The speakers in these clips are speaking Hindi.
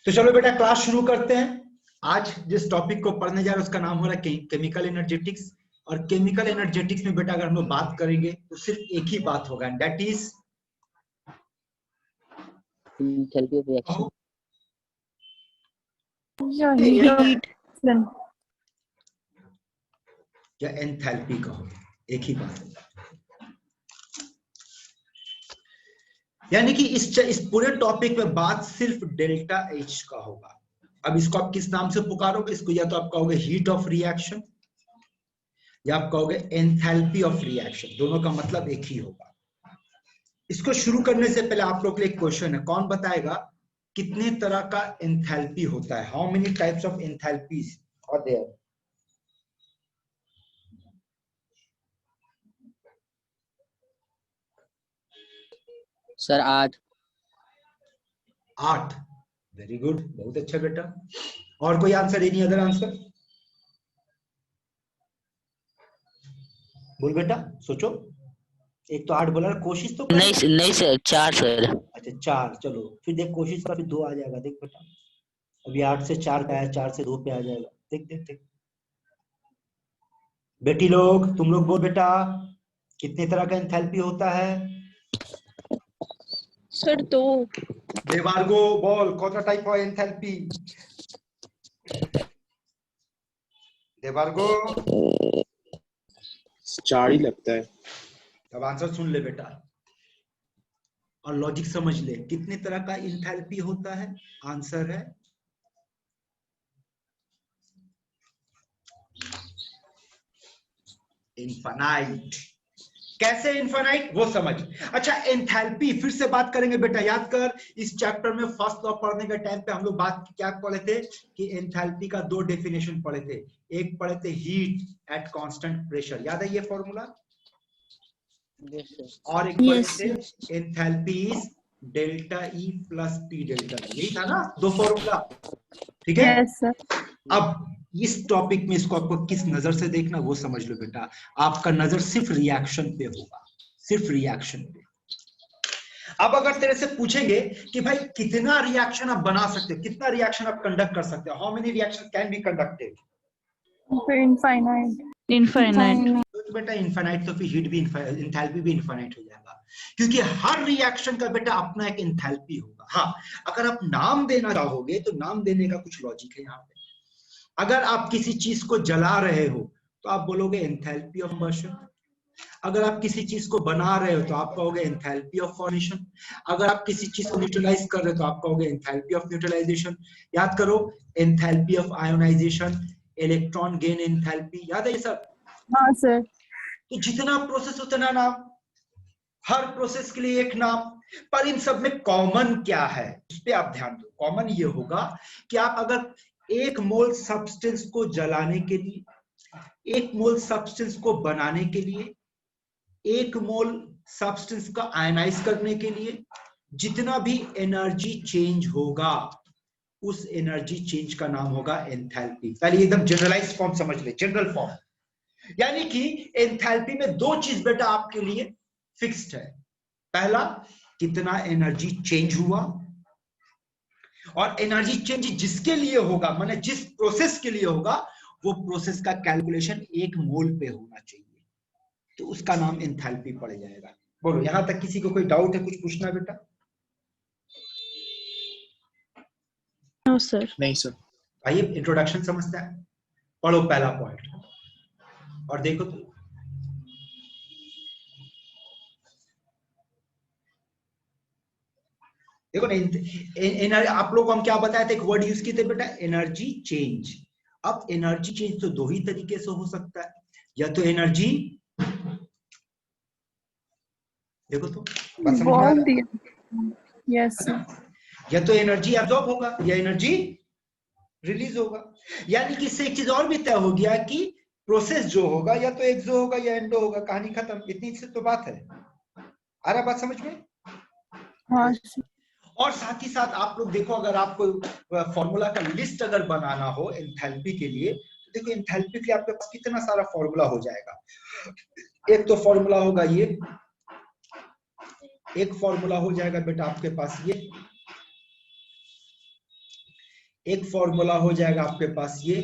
तो चलो बेटा क्लास शुरू करते हैं। आज जिस टॉपिक को पढ़ने जा रहे हैं उसका नाम हो रहा है केमिकल एनर्जेटिक्स। और केमिकल एनर्जेटिक्स में बेटा अगर हम लोग बात करेंगे तो सिर्फ एक ही बात होगा, that is enthalpy of reaction. या एंथैल्पी कहो, एक ही बात है। यानी कि इस पूरे टॉपिक में बात सिर्फ डेल्टा एच का होगा। अब इसको आप किस नाम से पुकारोगे? इसको या तो आप कहोगे हीट ऑफ रिएक्शन या आप कहोगे एंथैल्पी ऑफ रिएक्शन, दोनों का मतलब एक ही होगा। इसको शुरू करने से पहले आप लोग के लिए एक क्वेश्चन है, कौन बताएगा कितने तरह का एंथैल्पी होता है? How many types of enthalpies are there? Sir 8। 8। Very good, बहुत अच्छा बेटा। और कोई आंसर? Any other answer? बोल बेटा, सोचो। एक तो 8 बोला, कोशिश तो कर। नहीं सर 4 सर। अच्छा 4, चलो फिर देख कोशिश कर, फिर 2 आ जाएगा। देख बेटा अभी 8 से 4 का है, 4 से 2 पे आ जाएगा। देख देख देख बेटी लोग, तुम लोग बोल बेटा कितने तरह का एंथैल्पी होता है? सर 2। देवार्गो बोल कौन सा टाइप ऑफ एंथैल्पी? देवार्गो 4 ही लगता है। अब आंसर सुन ले बेटा और लॉजिक समझ ले, कितने तरह का एंथैल्पी होता है? आंसर है इनफाइनाइट। कैसे इनफाइनाइट वो समझ। अच्छा एंथैल्पी फिर से बात करेंगे बेटा, याद कर इस चैप्टर में फर्स्ट लॉ पढ़ने के टाइम पे हम लोग बात क्या पढ़े थे कि एंथैल्पी का 2 डेफिनेशन पढ़े थे। एक पढ़े थे हीट एट कांस्टेंट प्रेशर, याद है ये फॉर्मूला? और एक पढ़े थे enthalpy is delta E plus P delta, यही था ना 2 फॉर्मूला, ठीक है? Yes sir. अब इस टॉपिक में इसको आपको किस नजर से देखना वो समझ लो बेटा। आपका नजर सिर्फ रिएक्शन पे होगा, सिर्फ रिएक्शन पे। अब अगर तेरे से पूछेंगे कि भाई कितना रिएक्शन आप बना सकते हो, कितना रिएक्शन आप कंडक्ट कर सकते हो, how many reaction can be conducted? Infinite. तो बेटा इनफाइनाइट, तो फिर हीट भी एंथैल्पी भी इनफाइनाइट हो जाएगा, क्योंकि हर रिएक्शन का बेटा अपना एक एंथैल्पी होगा। हाँ अगर आप नाम देना चाहोगे तो नाम देने का कुछ लॉजिक है यहाँ पे। अगर आप किसी चीज को जला रहे हो तो आप बोलोगे एंथैल्पी ऑफ कंबशन। अगर आप किसी चीज को बना रहे हो तो आप कहोगे एंथैल्पी ऑफ फॉर्मेशन। अगर आप किसी चीज को न्यूट्रलाइज कर रहे हो तो आप कहोगे एंथैल्पी ऑफ न्यूट्रलाइजेशन। याद करो enthalpy of ionisation, electron gain enthalpy, याद है ये सब? हाँ सर। तो जितना प्रोसेस उतना नाम, हर प्रोसेस के लिए एक नाम। पर इन सब में कॉमन क्या है उस पर आप ध्यान दो। कॉमन ये होगा कि आप अगर 1 मोल सब्सटेंस को जलाने के लिए, 1 मोल सब्सटेंस को बनाने के लिए, 1 मोल सब्सटेंस का आयनाइज करने के लिए जितना भी एनर्जी चेंज होगा उस एनर्जी चेंज का नाम होगा एंथैल्पी। पहले एकदम जनरलाइज फॉर्म समझ ले, जनरल फॉर्म। यानी कि एंथैल्पी में 2 चीज बेटा आपके लिए फिक्स्ड है। पहला कितना एनर्जी चेंज हुआ, और एनर्जी चेंज जिसके लिए होगा माने जिस प्रोसेस के लिए होगा वो प्रोसेस का कैलकुलेशन 1 मोल पे होना चाहिए, तो उसका नाम एंथैल्पी पड़ जाएगा। बोलो यहां तक किसी को कोई डाउट है? कुछ पूछना बेटा? No sir. नहीं सर। आइए इंट्रोडक्शन समझते हैं। पढ़ो पहला पॉइंट और देखो तो देखो ना, आप लोग को हम क्या बताए थे, एक वर्ड यूज किए थे बेटा, एनर्जी चेंज। अब एनर्जी चेंज तो 2 ही तरीके से हो सकता है, या तो एनर्जी, देखो तो बात समझ में आ रहा है? Yes sir. या तो एनर्जी एब्जॉर्ब होगा या एनर्जी रिलीज होगा। यानी कि इससे एक चीज और भी तय हो गया कि प्रोसेस जो होगा या तो एक्सो होगा या एंडो होगा, कहानी खत्म। इतनी से तो बात है। आ रहा बात समझ में? हाँ। और साथ ही साथ आप लोग देखो, अगर आपको फॉर्मूला का लिस्ट अगर बनाना हो एंथैल्पी के लिए तो देखो एंथैल्पी के लिए आपके पास कितना सारा फॉर्मूला हो जाएगा। एक तो फॉर्मूला होगा ये, एक फॉर्मूला हो जाएगा बेटा आपके पास ये, एक फॉर्मूला हो जाएगा आपके पास ये।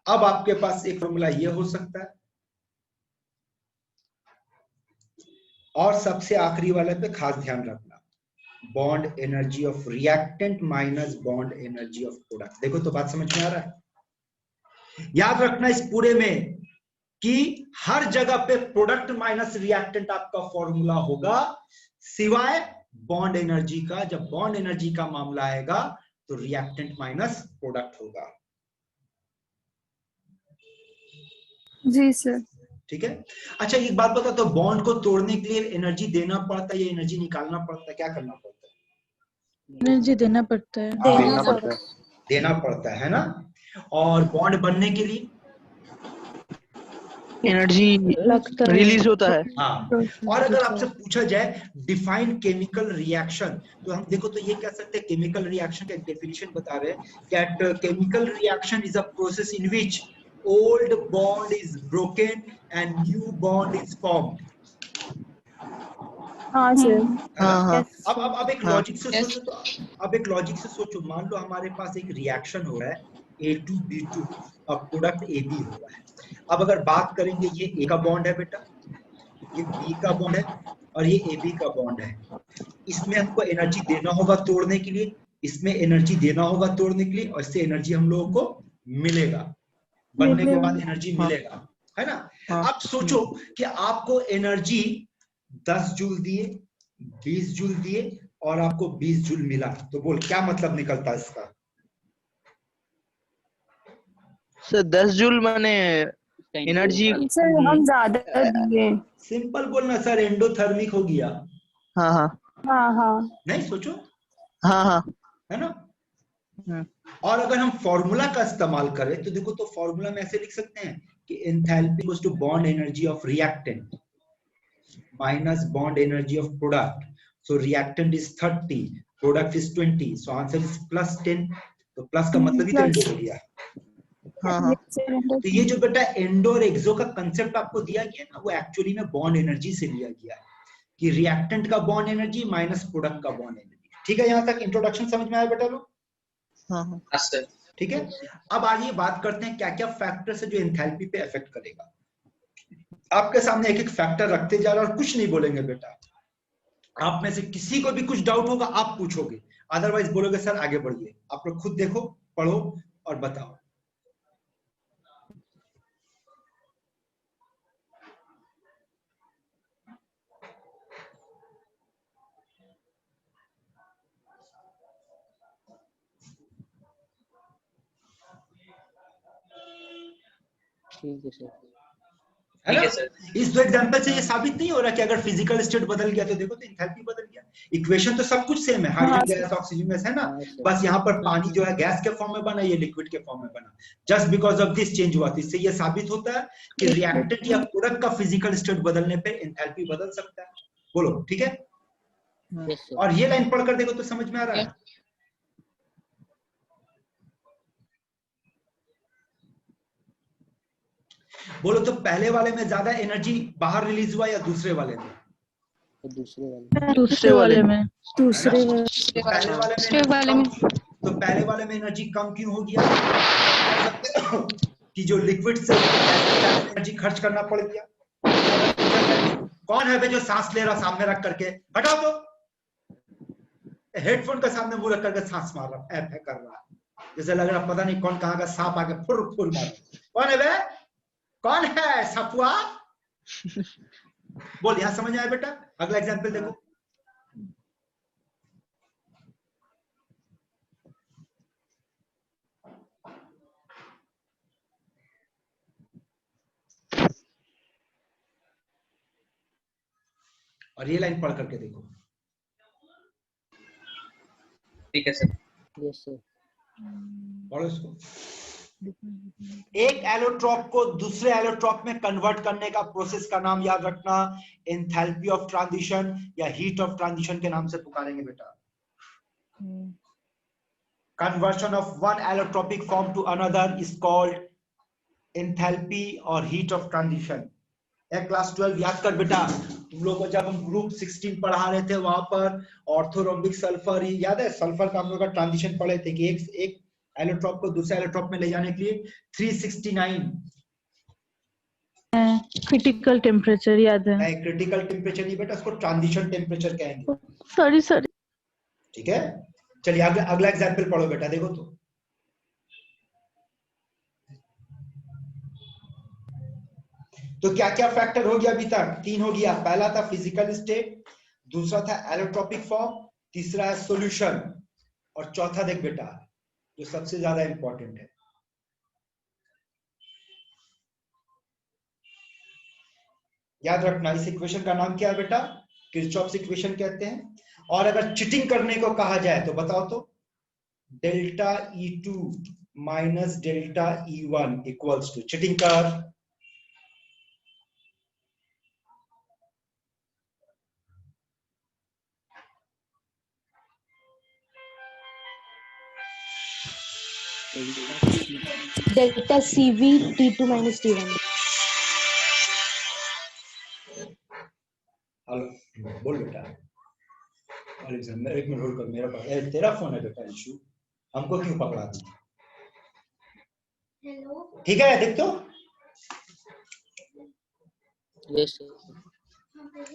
अब आपके पास एक फॉर्मूला ये हो सकता है, और सबसे आखिरी वाले पे खास ध्यान रखना, bond energy of reactant minus bond energy of product. देखो तो बात समझ में आ रहा है? याद रखना इस पूरे में कि हर जगह पे प्रोडक्ट माइनस रिएक्टेंट आपका फॉर्मूला होगा, सिवाय बॉन्ड एनर्जी का। जब बॉन्ड एनर्जी का मामला आएगा तो रिएक्टेंट माइनस प्रोडक्ट होगा। जी सर। ठीक है। अच्छा एक बात बता, तो बॉन्ड को तोड़ने के लिए एनर्जी देना पड़ता है या एनर्जी निकालना पड़ता है? क्या करना पड़ता है? एनर्जी देना पड़ता है। देना पड़ता है। देना पड़ता है ना। और बॉन्ड बनने के लिए एनर्जी लगता है। रिलीज होता है। हाँ। और अगर आपसे पूछा जाए डिफाइन केमिकल रिएक्शन, तो हम देखो तो ये कह सकते हैं केमिकल रिएक्शन का एक डेफिनेशन बता रहे हैं, that chemical reaction is a process in which old bond is broken and new bond is formed. हाँ सर। हाँ हाँ। अब एक हाँ। लॉजिक से सोचो, तो अब एक लॉजिक से सोचो, मान लो हमारे पास एक रिएक्शन हो रहा है A2B2 और प्रोडक्ट AB हो रहा है। अब अगर बात करेंगे, ये A का बॉन्ड है बेटा, ये B का बॉन्ड है और ये AB का बॉन्ड है। इसमें हमको एनर्जी देना होगा तोड़ने के लिए, इसमें एनर्जी देना होगा तोड़ने के लिए, और इससे एनर्जी हम लोगों को मिलेगा, बनने के बाद एनर्जी मिलेगा, है ना। अब सोचो कि आपको एनर्जी 10 जूल दिए, 20 जूल दिए और आपको 20 जूल मिला, तो बोल क्या मतलब निकलता है इसका? सर 10 जूल माने एनर्जी। सर हम ज्यादा दिए। सिंपल बोलना सर, एंडोथर्मिक हो गया। हाँ हाँ हाँ हाँ। नहीं सोचो, हाँ हाँ। है ना। और अगर हम फॉर्मूला का इस्तेमाल करें तो देखो, तो फॉर्मूला में ऐसे लिख सकते हैं कि enthalpy equals to bond energy of reactant minus bond energy of product. So reactant is 30, product is 20, so answer is +10। तो प्लस का मतलब ही तो एंडो हो गया। हाँ हाँ। तो ये जो बेटा एंडो और एक्सो का कंसेप्ट आपको दिया गया ना, वो एक्चुअली में बॉन्ड एनर्जी से लिया गया है, कि रिएक्टेंट का बॉन्ड एनर्जी माइनस प्रोडक्ट का बॉन्ड एनर्जी। ठीक है, यहाँ तक इंट्रोडक्शन समझ में आया बेटा लोग? हाँ हाँ। ठीक है। अब आइए बात करते हैं क्या क्या फैक्टर्स है जो एंथैल्पी पे इफेक्ट करेगा। आपके सामने एक एक फैक्टर रखते जा रहे और कुछ नहीं बोलेंगे बेटा। आप में से किसी को भी कुछ डाउट होगा आप पूछोगे, अदरवाइज बोलोगे सर आगे बढ़िए। आप लोग खुद देखो, पढ़ो और बताओ। ठीक है सर। है ना। इस दो एग्जांपल से ये साबित नहीं हो रहा कि अगर फिजिकल स्टेट बदल गया तो देखो तो एंथैल्पी बदल गया। इक्वेशन तो सब कुछ सेम है, हाइड्रोजन गैस ऑक्सीजन गैस, है ना। बस यहाँ पर पानी जो है गैस के फॉर्म में बना, ये लिक्विड के फॉर्म में बना। Just because of this change हुआ। इससे ये साबित होता है कि रिएक्टेंट या प्रोडक्ट का फिजिकल स्टेट बदलने पे एंथैल्पी बदल सकता है। बोलो ठीक है। Yes sir. और ये लाइन पढ़कर देखो तो समझ में आ रहा है। बोलो तो पहले वाले में ज्यादा एनर्जी बाहर रिलीज हुआ या दूसरे वाले में? दूसरे वाले में। दूसरे वाले में। तो पहले वाले में एनर्जी कम क्यों हो गया? कि जो लिक्विड से एनर्जी खर्च करना पड़ गया। कौन है बे जो सांस ले रहा सामने रख करके? हटाओ तो। हेडफोन के सामने मुंह रख करके सांस मार रहा है, कर रहा है, जैसे लग रहा पता नहीं कौन कहाँ का सांप आके फुर फुर मार। कौन है बे? कौन है सपुआ? बोल, यहां समझ आया बेटा? अगला एग्जांपल देखो। और ये लाइन पढ़ करके देखो। ठीक है सर। Yes sir. पढ़ो इसको। एक एलोट्रॉप को दूसरे एलोट्रॉप में कन्वर्ट करने का प्रोसेस का नाम याद रखना, एंथैल्पी ऑफ ट्रांजिशन या हीट ऑफ ट्रांजिशन के नाम से पुकारेंगे बेटा। Conversion of one allotropic form to another is called enthalpy और हीट ऑफ ट्रांजिशन। क्लास 12 याद कर बेटा, तुम लोग को जब हम ग्रुप 16 पढ़ा रहे थे वहां पर ऑर्थोरोम्बिक सल्फर, याद है सल्फर का हम लोग का ट्रांजिशन पढ़े थे कि एक एलोट्रॉप को दूसरे एलोट्रॉप में ले जाने के लिए 369 क्रिटिकल टेम्परेचर याद है। नहीं, क्रिटिकल टेम्परेचर नहीं बेटा, उसको ट्रांजिशन टेम्परेचर कहेंगे। Sorry sorry. ठीक है, चलिए अगला एग्जाम्पल पढ़ो बेटा, देखो तो क्या क्या फैक्टर हो गया अभी तक? 3 हो गया। पहला था फिजिकल स्टेट, दूसरा था एलोट्रॉपिक फॉर्म, तीसरा है सॉल्यूशन, और चौथा देख बेटा जो सबसे ज्यादा इंपॉर्टेंट है, याद रखना इस इक्वेशन का नाम क्या है बेटा? किरचॉफ्स इक्वेशन कहते हैं। और अगर चीटिंग करने को कहा जाए तो बताओ तो, delta E2 minus delta E1 equals to, cheating कर, delta CV T2 minus T1। Hello बोल बेटा। एक मिनट होल्ड कर, मेरा पास तेरा फोन है बेटा, इशू हमको क्यों पकड़ा दी? हेलो ठीक है, देख तो यस सर।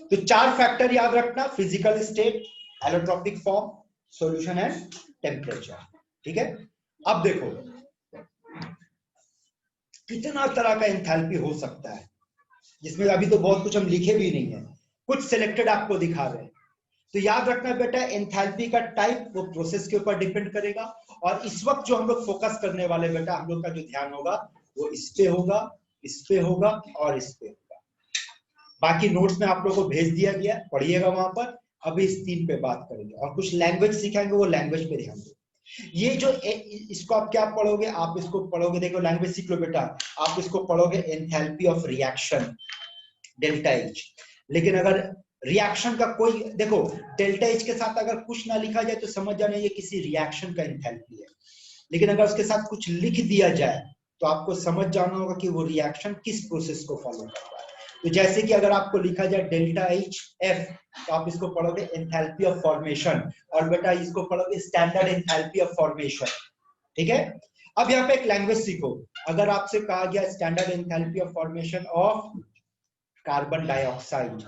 तो 4 फैक्टर याद रखना, physical state, allotropic form, solution and temperature. ठीक है, अब देखो कितना तरह का एंथैल्पी हो सकता है, जिसमें अभी तो बहुत कुछ हम लिखे भी नहीं है, कुछ सिलेक्टेड आपको दिखा रहे हैं। तो याद रखना बेटा, एंथैल्पी का टाइप वो प्रोसेस के ऊपर डिपेंड करेगा, और इस वक्त जो हम लोग फोकस करने वाले बेटा, हम लोग का जो ध्यान होगा वो इस पे होगा, इस पे होगा और इस पे होगा। बाकी नोट्स में आप लोगों को भेज दिया गया, पढ़िएगा वहां पर। अभी इस 3 पे बात करेंगे और कुछ लैंग्वेज सिखाएंगे, वो लैंग्वेज पे ध्यान दो। ये जो इसको आप क्या पढ़ोगे, आप इसको पढ़ोगे, देखो लैंग्वेज सीख लो बेटा, आप इसको पढ़ोगे enthalpy of reaction delta H। लेकिन अगर रिएक्शन का कोई, देखो डेल्टा H के साथ अगर कुछ ना लिखा जाए तो समझ जाना ये किसी रिएक्शन का एंथैल्पी है, लेकिन अगर उसके साथ कुछ लिख दिया जाए तो आपको समझ जाना होगा कि वो रिएक्शन किस प्रोसेस को फॉलो कर रहा है। तो जैसे कि अगर आपको लिखा जाए डेल्टा HF, तो आप इसको पढ़ोगे एंथैल्पी ऑफ फॉर्मेशन, और बेटा इसको पढ़ोगे स्टैंडर्ड एंथैल्पी ऑफ फॉर्मेशन। ठीक है, अब यहाँ पे एक लैंग्वेज सीखो। अगर आपसे कहा गया standard enthalpy of formation of carbon dioxide,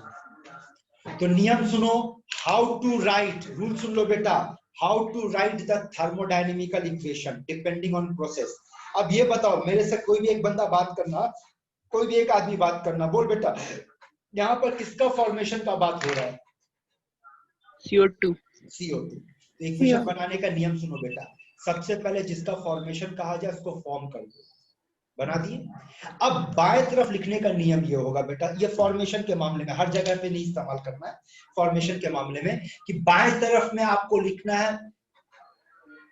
तो नियम सुनो, हाउ टू राइट, रूल सुन लो बेटा, how to write the thermodynamical equation depending on process. अब ये बताओ, मेरे से कोई भी एक बंदा बात करना, कोई भी एक आदमी बात करना, बोल बेटा यहाँ पर किसका फॉर्मेशन का बात हो रहा है? CO2। तो इक्वेशन बनाने का नियम सुनो बेटा, सबसे पहले जिसका फॉर्मेशन कहा जाए उसको फॉर्म कर दो, बना दिए। अब बाएं तरफ लिखने का नियम ये होगा बेटा, ये फॉर्मेशन के मामले में, हर जगह पे नहीं इस्तेमाल करना है, फॉर्मेशन के मामले में, कि बाएं तरफ में आपको लिखना है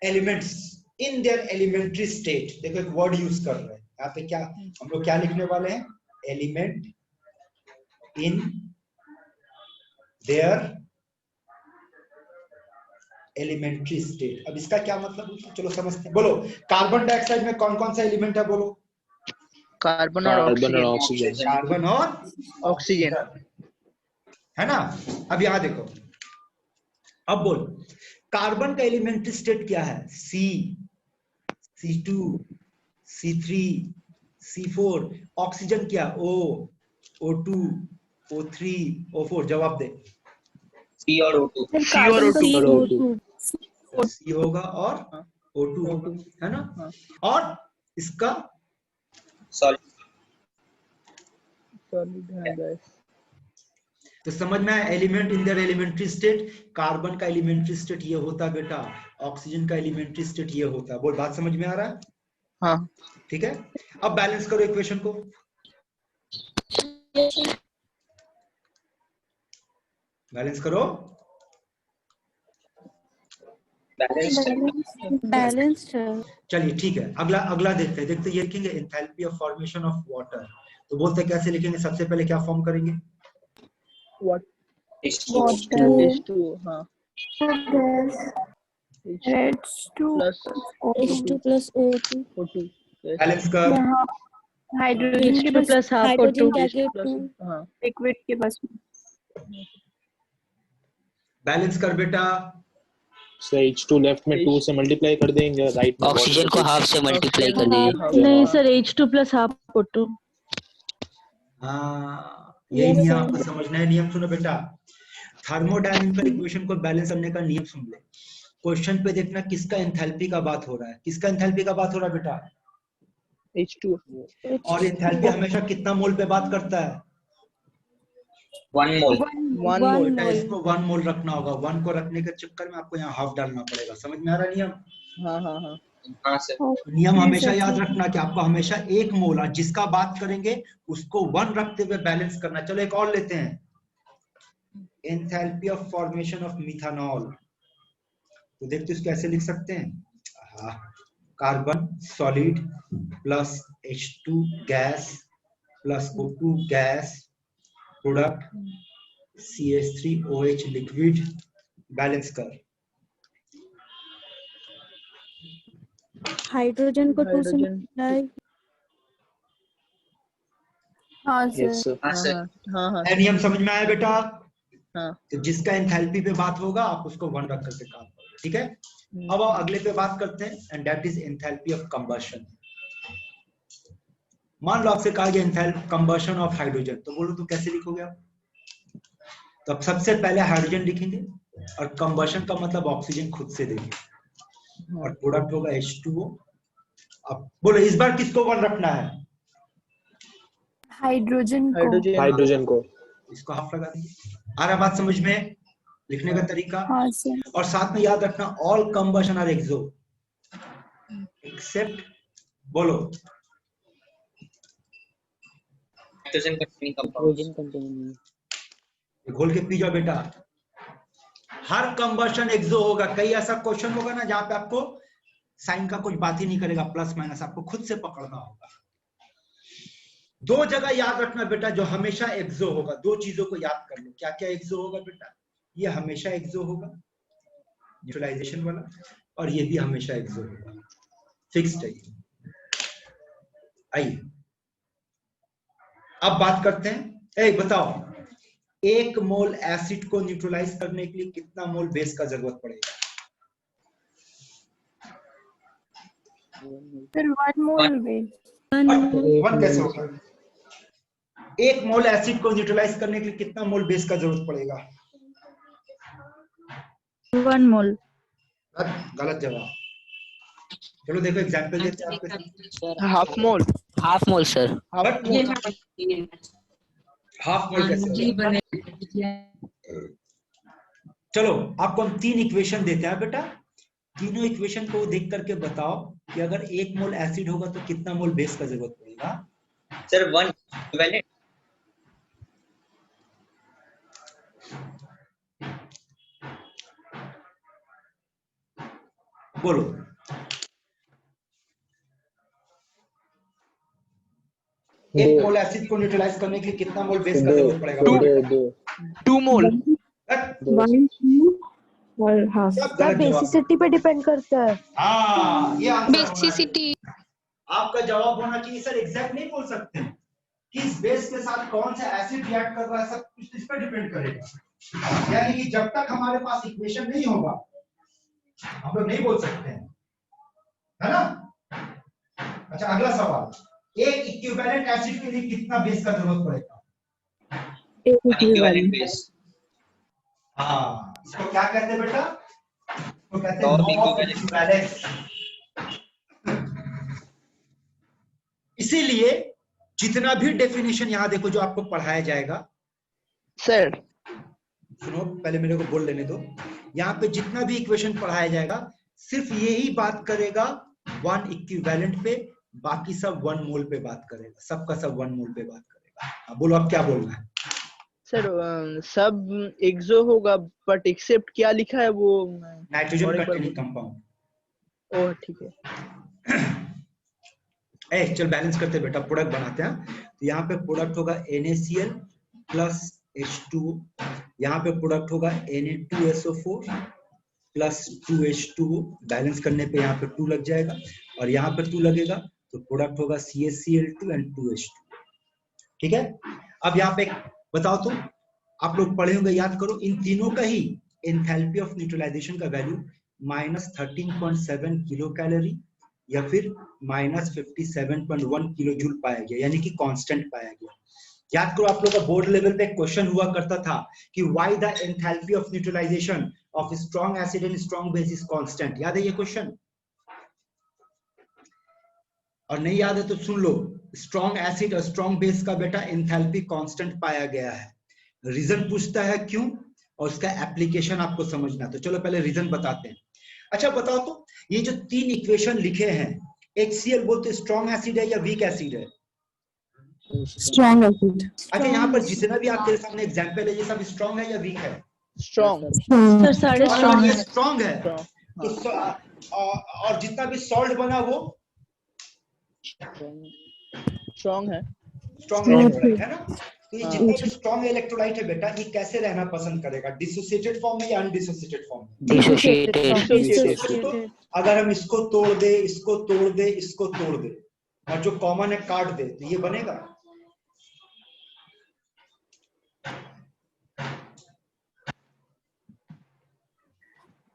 elements in their elementary state. देखो एक वर्ड यूज कर रहे हैं यहाँ पे, क्या हम लोग क्या लिखने वाले हैं? Element in their elementary state. अब इसका क्या मतलब है, चलो समझते हैं। बोलो कार्बन डाइऑक्साइड में कौन कौन सा एलिमेंट है? बोलो कार्बन और ऑक्सीजन। कार्बन और ऑक्सीजन है ना। अब यहां देखो, अब बोल कार्बन का एलिमेंट्री स्टेट क्या है? C2 C3 C4। ऑक्सीजन क्या? O O2 O3 O4। जवाब दे। C और O2। C होगा और O2 होगा, है ना। और इसका सॉलिड है गैस। तो समझ में आया, element in their elementary state. Carbon का एलिमेंट्री स्टेट ये होता है बेटा, ऑक्सीजन का एलिमेंट्री स्टेट ये होता है। बोल बात समझ में आ रहा है? हाँ ठीक है, अब बैलेंस करो इक्वेशन को। बैलेंस करो, बैलेंस्ड है। चलिए ठीक है, अगला देखते हैं। ये लिखेंगे enthalpy of formation of water. तो बोलते हैं कैसे लिखेंगे? सबसे पहले क्या फॉर्म करेंगे? H2 हाँ H2 plus O2 O2 balance कर। हाइड्रोजन के पास हाइड्रोजन के आगे 2 हाँ लिक्विड के पास बैलेंस कर बेटा। सर H2 लेफ्ट में 2 से मल्टीप्लाई कर देंगे, राइट में ऑक्सीजन को हाफ से मल्टीप्लाई कर हाँ, दीजिए। नहीं sir, H2 plus half O2। हाँ, यही Yes, नियम sir. आपको समझना है। नियम सुनो बेटा, थर्मोडायनामिकल इक्वेशन को बैलेंस करने का नियम सुन ले। क्वेश्चन पे देखना किसका एंथैल्पी का बात हो रहा है, किसका एंथैल्पी का बात हो रहा है बेटा। H2 और एंथैल्पी हमेशा कितना मोल पे बात करता है? 1 मोल। 1 मोल। बेटा इसको 1 मोल रखना होगा। 1 को रखने के चक्कर में आपको यहाँ हाफ डालना पड़ेगा। समझ में आ रहा नियम? हाँ हाँ हाँ। हाँ सर। नियम हमेशा याद रखना कि आपको हमेशा 1 मोल, और जिसका बात करेंगे उसको 1 रखते हुए बैलेंस करना। चलो एक और लेते हैं, enthalpy of formation of methanol. तो देखते हैं कैसे लिख सकते हैं। Carbon solid plus H2 gas plus O2 gas product CH3OH liquid, balance कर। हाइड्रोजन को 2 से हाइड्रोजन। मल्टीप्लाई। हाँ यस सर। सर। हाँ सर। हाँ हाँ है नियम समझ में आया बेटा? हाँ। तो जिसका एंथैल्पी पे बात होगा आप उसको 1 रख करके काम करो, ठीक है। अब आओ अगले पे बात करते हैं, and that is enthalpy of combustion. मान लो आपसे कहा गया एंथैल्पी कंबशन ऑफ हाइड्रोजन, तो बोलो तो कैसे लिखोगे आप? तो अब सबसे पहले हाइड्रोजन लिखेंगे, और कंबशन का मतलब ऑक्सीजन खुद से देंगे, और प्रोडक्ट होगा H2O। अब बोलो इस बार किसको 1 रखना है? हाइड्रोजन को। हाइड्रोजन को। इसको हाफ लगा देंगे। आ रहा बात समझ में? लिखने का तरीका। हाँ सर। और साथ में याद रखना all combustion are exo except, बोलो नाइट्रोजन कंटेनिंग कंपाउंड। घोल के पी जाओ बेटा। हर कंबशन एक्सो होगा। कई ऐसा क्वेश्चन होगा ना जहां पे आपको साइन का कुछ बात ही नहीं करेगा, प्लस माइनस आपको खुद से पकड़ना होगा। 2 जगह याद रखना बेटा जो हमेशा एक्सो होगा। 2 चीजों को याद कर लो। क्या क्या एक्सो होगा बेटा? ये हमेशा एक्सो होगा न्यूट्रलाइजेशन वाला, और ये भी हमेशा एक्सो होगा, फिक्स्ड है। आइए अब बात करते हैं। बताओ 1 मोल एसिड को न्यूट्रलाइज करने के लिए कितना मोल बेस का जरूरत पड़ेगा? फिर 1 मोल बेस। 1 कैसे होगा? 1 मोल एसिड को न्यूट्रलाइज करने के लिए कितना मोल बेस का जरूरत पड़ेगा? 1 मोल। गलत जवाब। चलो देखो एग्जांपल देते हैं आपको। Half mole. Half mole sir. Half mole कैसे होगा? चलो आपको हम 3 इक्वेशन देते हैं बेटा। तीनों इक्वेशन को देख करके बताओ कि अगर 1 मोल एसिड होगा तो कितना मोल बेस का जरूरत पड़ेगा? Sir 1 equivalent. बोलो। एक मोल एसिड को न्यूट्रलाइज करने के लिए कितना मोल बेस का जरूरत पड़ेगा? 2 मोल। और हाफ। सब बेसिसिटी पे डिपेंड करता है। हाँ, ये आंसर बेसिसिटी। आपका जवाब होना चाहिए। सर एग्जैक्ट नहीं बोल सकते, किस बेस के साथ कौन सा एसिड रिएक्ट कर रहा है, सब कुछ इस पर डिपेंड करेगा। यानी कि जब तक हमारे पास इक्वेशन नहीं होगा हम लोग नहीं बोल सकते हैं, है ना। अच्छा अगला सवाल, एक इक्विवेलेंट एसिड के लिए कितना बेस का जरूरत पड़ेगा? Equivalent base. हाँ, इसको क्या कहते हैं बेटा? इसको कहते हैं और नॉन इक्विवेलेंस। इसीलिए जितना भी डेफिनेशन यहां देखो जो आपको पढ़ाया जाएगा, सर सुनो पहले मेरे को बोल लेने दो। यहाँ पे जितना भी इक्वेशन पढ़ाया जाएगा सिर्फ यही बात करेगा 1 इक्विवेलेंट पे, बाकी सब 1 मोल पे बात करेगा। सबका सब 1 मोल पे बात करेगा। बोलो अब क्या बोलना है? सर सब एक्सो होगा, बट एक्सेप्ट क्या लिखा है वो? Nitrogen containing compound. ओह ठीक है। चल बैलेंस करते बेटा, प्रोडक्ट बनाते हैं। तो यहाँ पे प्रोडक्ट होगा NaCl प्लस H2O, यहाँ पे प्रोडक्ट होगा Na2SO4 प्लस 2H2O। बैलेंस करने पे यहाँ पे 2 लग जाएगा, और यहाँ पे 2 लगेगा, तो प्रोडक्ट होगा CaCl2 एंड 2H2। ठीक है। अब यहाँ पे बताओ तुम आप लोग पढ़े होंगे, याद करो, इन तीनों का ही एंथैल्पी ऑफ न्यूट्रलाइजेशन का वैल्यू -13.7 किलो कैलोरी या फिर -57.1 किलो जूल पाया गया, यानी कि कांस्टेंट पाया गया। याद करो, आप लोग का बोर्ड लेवल पे क्वेश्चन हुआ करता था कि why the enthalpy of neutralisation of strong acid and strong base is constant. याद है ये क्वेश्चन? और नहीं याद है तो सुन लो, स्ट्रॉन्ग एसिड और स्ट्रॉन्ग बेस का बेटा एंथैल्पी कांस्टेंट पाया गया है। रीजन पूछता है क्यों, और उसका एप्लीकेशन आपको समझना। तो चलो पहले रीजन बताते हैं। अच्छा बताओ तो, ये जो 3 इक्वेशन लिखे हैं, HCl बोलते स्ट्रॉन्ग एसिड है या वीक एसिड है? Strong acid. अच्छा, यहाँ पर जितना भी आपके सामने एग्जाम्पल है, ये सब स्ट्रॉन्ग है या वीक है? स्ट्रॉन्ग। सर साढ़े अगर स्ट्रॉन्ग ये है। स्ट्रॉन्ग है हाँ। तो और जितना भी सॉल्ट बना वो स्ट्रॉन्ग है। स्ट्रॉन्ग इलेक्ट्रोलाइट है ना। तो ये हाँ। जितने भी स्ट्रॉन्ग इलेक्ट्रोलाइट है बेटा, ये कैसे रहना पसंद करेगा? डिसोसिएटेड फॉर्म में या अनडिसोसिएटेड फॉर्म में? Dissociated. अगर हम इसको तोड़ दे, इसको तोड़ दे, इसको तोड़ दे और जो कॉमन है काट दे, तो ये बनेगा?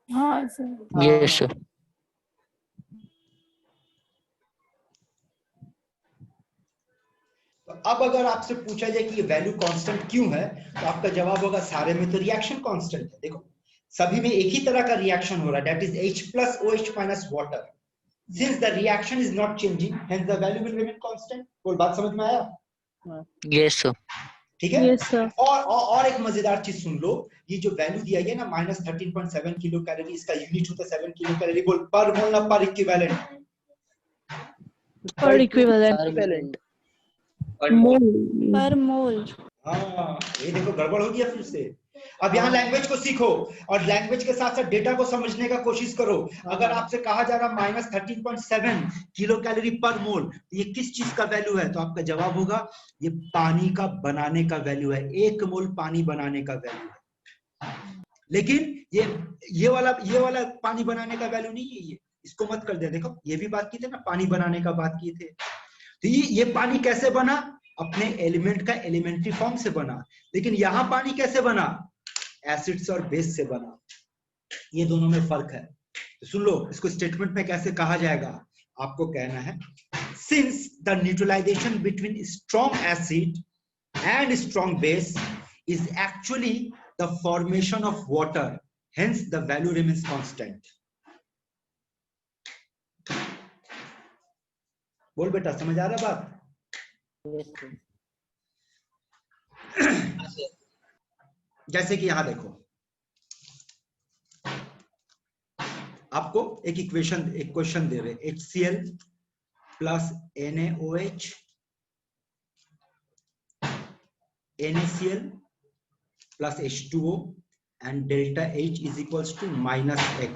हाँ सर। Yes, sir. तो अब अगर आपसे पूछा जाए कि ये वैल्यू कांस्टेंट क्यों है, तो आपका जवाब होगा सारे में तो रिएक्शन कांस्टेंट है। देखो सभी में एक ही तरह का रिएक्शन हो रहा है, that is H+OH- water. Since the reaction is not changing, hence the value will remain constant. कोई बात समझ में आया? Yes, sir. ठीक है। Yes sir. और एक मजेदार चीज सुन लो, ये जो वैल्यू दिया गया ना -13.7 किलो कैलोरी, इसका यूनिट होता है 7 किलो कैलोरी। बोल पर मोल ना पर इक्विवेलेंट? पर इक्विवेलेंट। पर मोल। हाँ, ये देखो गड़बड़ हो गया फिर से। अब यहाँ लैंग्वेज को सीखो और लैंग्वेज के साथ साथ डेटा को समझने का कोशिश करो। अगर आपसे कहा जा रहा -13.7 किलो कैलोरी पर मोल, ये किस चीज का वैल्यू है? तो आपका जवाब होगा ये पानी का बनाने का वैल्यू है, 1 मोल पानी बनाने का वैल्यू है। लेकिन ये वाला पानी बनाने का वैल्यू नहीं है, ये इसको मत कर दे। देखो ये भी बात की थे ना, पानी बनाने का बात किए थे। तो ये पानी कैसे बना? अपने एलिमेंट का एलिमेंट्री फॉर्म से बना। लेकिन यहां पानी कैसे बना? एसिड से और बेस से बना। ये दोनों में फर्क है। तो सुन लो, इसको स्टेटमेंट में कैसे कहा जाएगा, आपको कहना है since the neutralisation between strong acid and strong base is actually the formation of water, hence the value remains constant. बोल बेटा, समझ आ रहा बात? जैसे कि यहां देखो, आपको एक क्वेश्चन दे रहे, HCl plus NaOH NaCl plus H2O and delta H is equals to -X।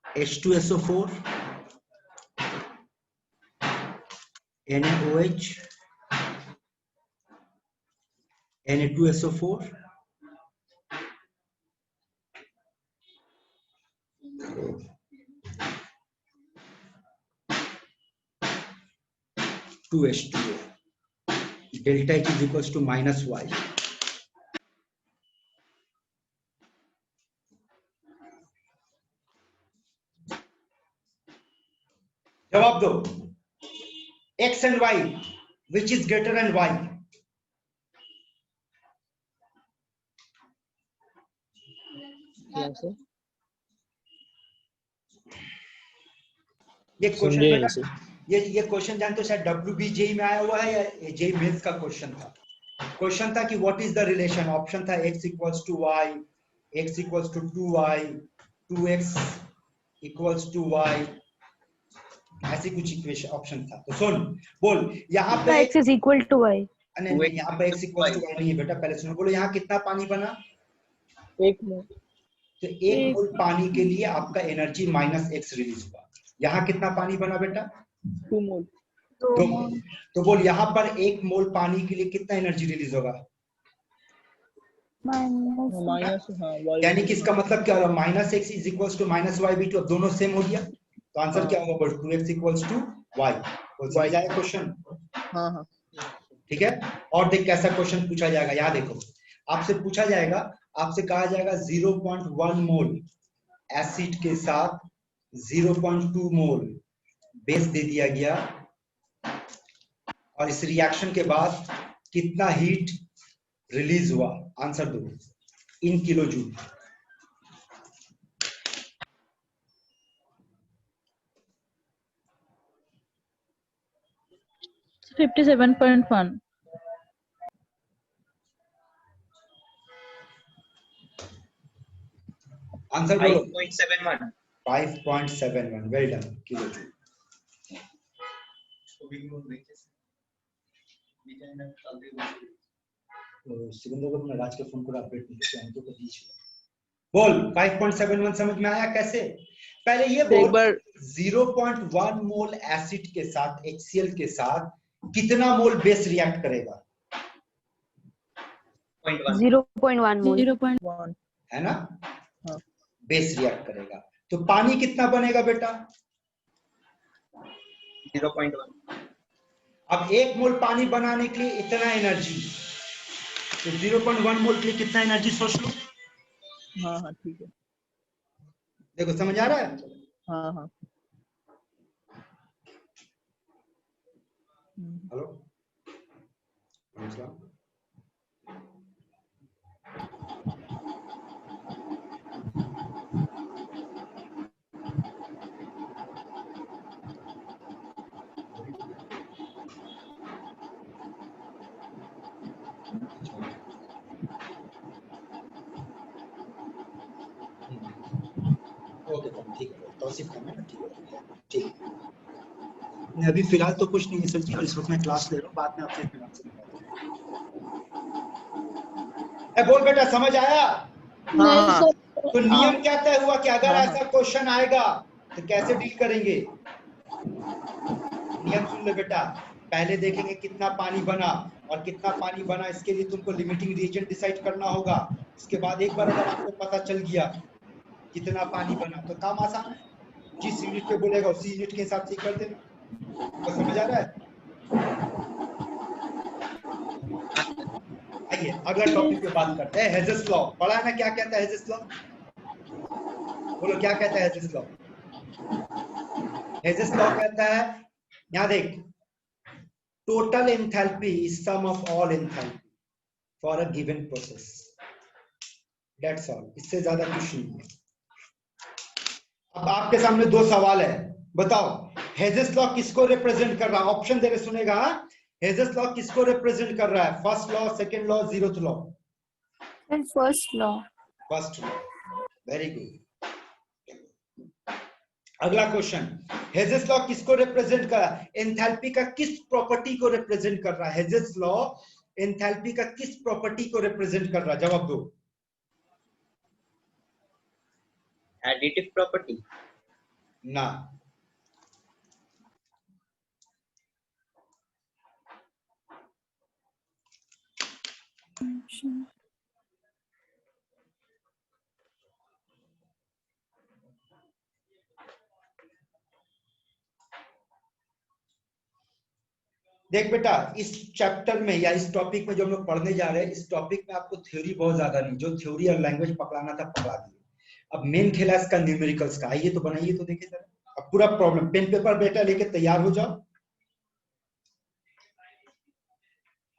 H2SO4 NaOH Na2SO4 2H2O, delta H is equals to -Y। जवाब दो, X and Y, which is greater than Y? ये क्वेश्चन बेटा, ये क्वेश्चन जानते हो शायद WBJ में आया हुआ है या JEE मेंस का क्वेश्चन था। क्वेश्चन था कि what is the relation, option था x equals to y, x equals to 2y, 2x equals to y, ऐसी कुछ इक्वेशन ऑप्शन था। तो सुन, बोल यहाँ पे x is equal to y। नहीं, यहाँ पे x इक्वल्स टू y नहीं है बेटा, पहले सुनो। बोलो यहाँ कितना पानी बना? 1 मोल। तो 1 मोल पानी के लिए आपका एनर्जी -x रिलीज हुआ। यहाँ कितना पानी बना बेटा? 2 मोल। 2 मोल। तो बोल यहाँ पर 1 मोल पानी के लिए कितना एनर्जी रिलीज होगा? यानी कि इसका मतलब क्या होगा? -x is equals to -y/2। अब दोनों सेम हो गया, तो आंसर क्या होगा? 2x equals to y। समझ आया क्वेश्चन? हाँ। ठीक है। और देख कैसा क्वेश्चन पूछा जाएगा, यहाँ देखो आपसे पूछा जाएगा, आपसे कहा जाएगा 0.1 मोल एसिड के साथ 0.2 मोल बेस दे दिया गया, और इस रिएक्शन के बाद कितना हीट रिलीज हुआ, आंसर दो इन किलो जूल। है 57.1. आंसर बोलो। 5.71. 5.71, वेल डन, किलो जूल। तो सिकंदर को अपना राज के फोन को अपडेट नहीं किया, हमको तो बीच में बोल 5.71 समझ में आया कैसे? पहले ये बोल, एक बार 0.1 मोल एसिड के साथ HCl के साथ कितना मोल बेस रिएक्ट करेगा? 0.1. 0.1 मोल 0.1. है ना, हाँ। बेस रिएक्ट करेगा। तो पानी कितना बनेगा बेटा? 0.1. अब 1 मोल पानी बनाने के लिए इतना एनर्जी, तो 0.1 मोल के लिए कितना एनर्जी सोच लो। हाँ हाँ ठीक है। देखो समझ आ रहा है? हाँ हाँ। हेलो, नमस्कार। ओके ठीक है, तौसीफ करना है, ठीक है ठीक है। नहीं अभी फिलहाल तो कुछ नहीं है सर जी, और इस वक्त मैं क्लास ले रहा हूँ, बाद में आपसे फिर आपसे बोल बेटा समझ आया? हाँ तो नियम क्या तय हुआ कि अगर हाँ, ऐसा क्वेश्चन आएगा तो कैसे डील करेंगे? नियम सुन ले बेटा, पहले देखेंगे कितना पानी बना, और कितना पानी बना इसके लिए तुमको लिमिटिंग रीजन डिसाइड करना होगा। इसके बाद एक बार अगर आपको पता चल गया कितना पानी बना तो काम आसान है, जिस यूनिट पे बोलेगा उसी यूनिट के हिसाब से कर देना। तो समझ आ रहा है? आइए अगला टॉपिक पे बात करते हैं। हेजेस लॉ पढ़ा है ना, क्या कहता है हेजेस लॉ? बोलो क्या कहता है हेजेस लॉ? हेजेस लॉ कहता है, यहां देख, total enthalpy is sum of all enthalpy for a given process, that's all, इससे ज्यादा कुछ नहीं है। अब आपके सामने दो सवाल है, बताओ हेजेस लॉ किसको रिप्रेजेंट कर रहा है? ऑप्शन दे रहे सुनेगा। हेजेस लॉ किसको रिप्रेजेंट कर रहा है? First law, second law, zeroth law? First law. First law, very good. अगला क्वेश्चन, हेजेस लॉ किसको रिप्रेजेंट कर रहा है? एंथैल्पी का किस प्रॉपर्टी को रिप्रेजेंट कर रहा है? हेजेस लॉ एंथैल्पी का किस प्रॉपर्टी को रिप्रेजेंट कर रहा है? जवाब दो। Additive property. ना, देख बेटा इस चैप्टर में या इस टॉपिक में जो हम लोग पढ़ने जा रहे हैं, इस टॉपिक में आपको थ्योरी बहुत ज्यादा नहीं, जो थ्योरी और लैंग्वेज पकड़ाना था पकड़ा दिया। अब मेन खेला इसका न्यूमेरिकल्स का। आइए तो बनाइए तो देखे जरा, अब पूरा प्रॉब्लम पेन पेपर बेटा लेके तैयार हो जाओ,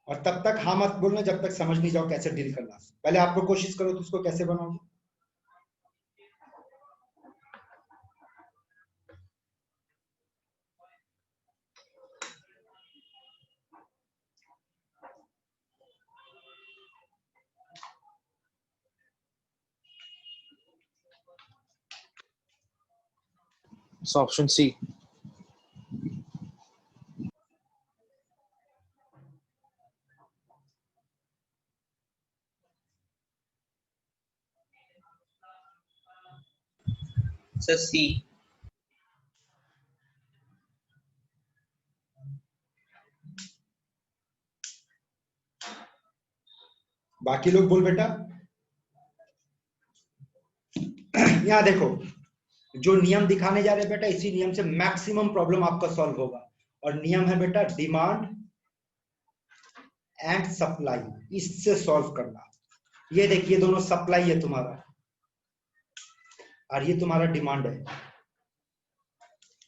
और तब तक हाँ मत बोलना जब तक समझ नहीं जाओ कैसे डील करना। पहले आपको कोशिश करो तो उसको कैसे बनाओगे। So option C. So C. बाकी लोग बोल बेटा। यहाँ देखो जो नियम दिखाने जा रहे हैं बेटा, इसी नियम से मैक्सिमम प्रॉब्लम आपका सॉल्व होगा। और नियम है बेटा डिमांड एंड सप्लाई, इससे सॉल्व करना। ये देखिए दोनों सप्लाई है तुम्हारा और ये तुम्हारा डिमांड है।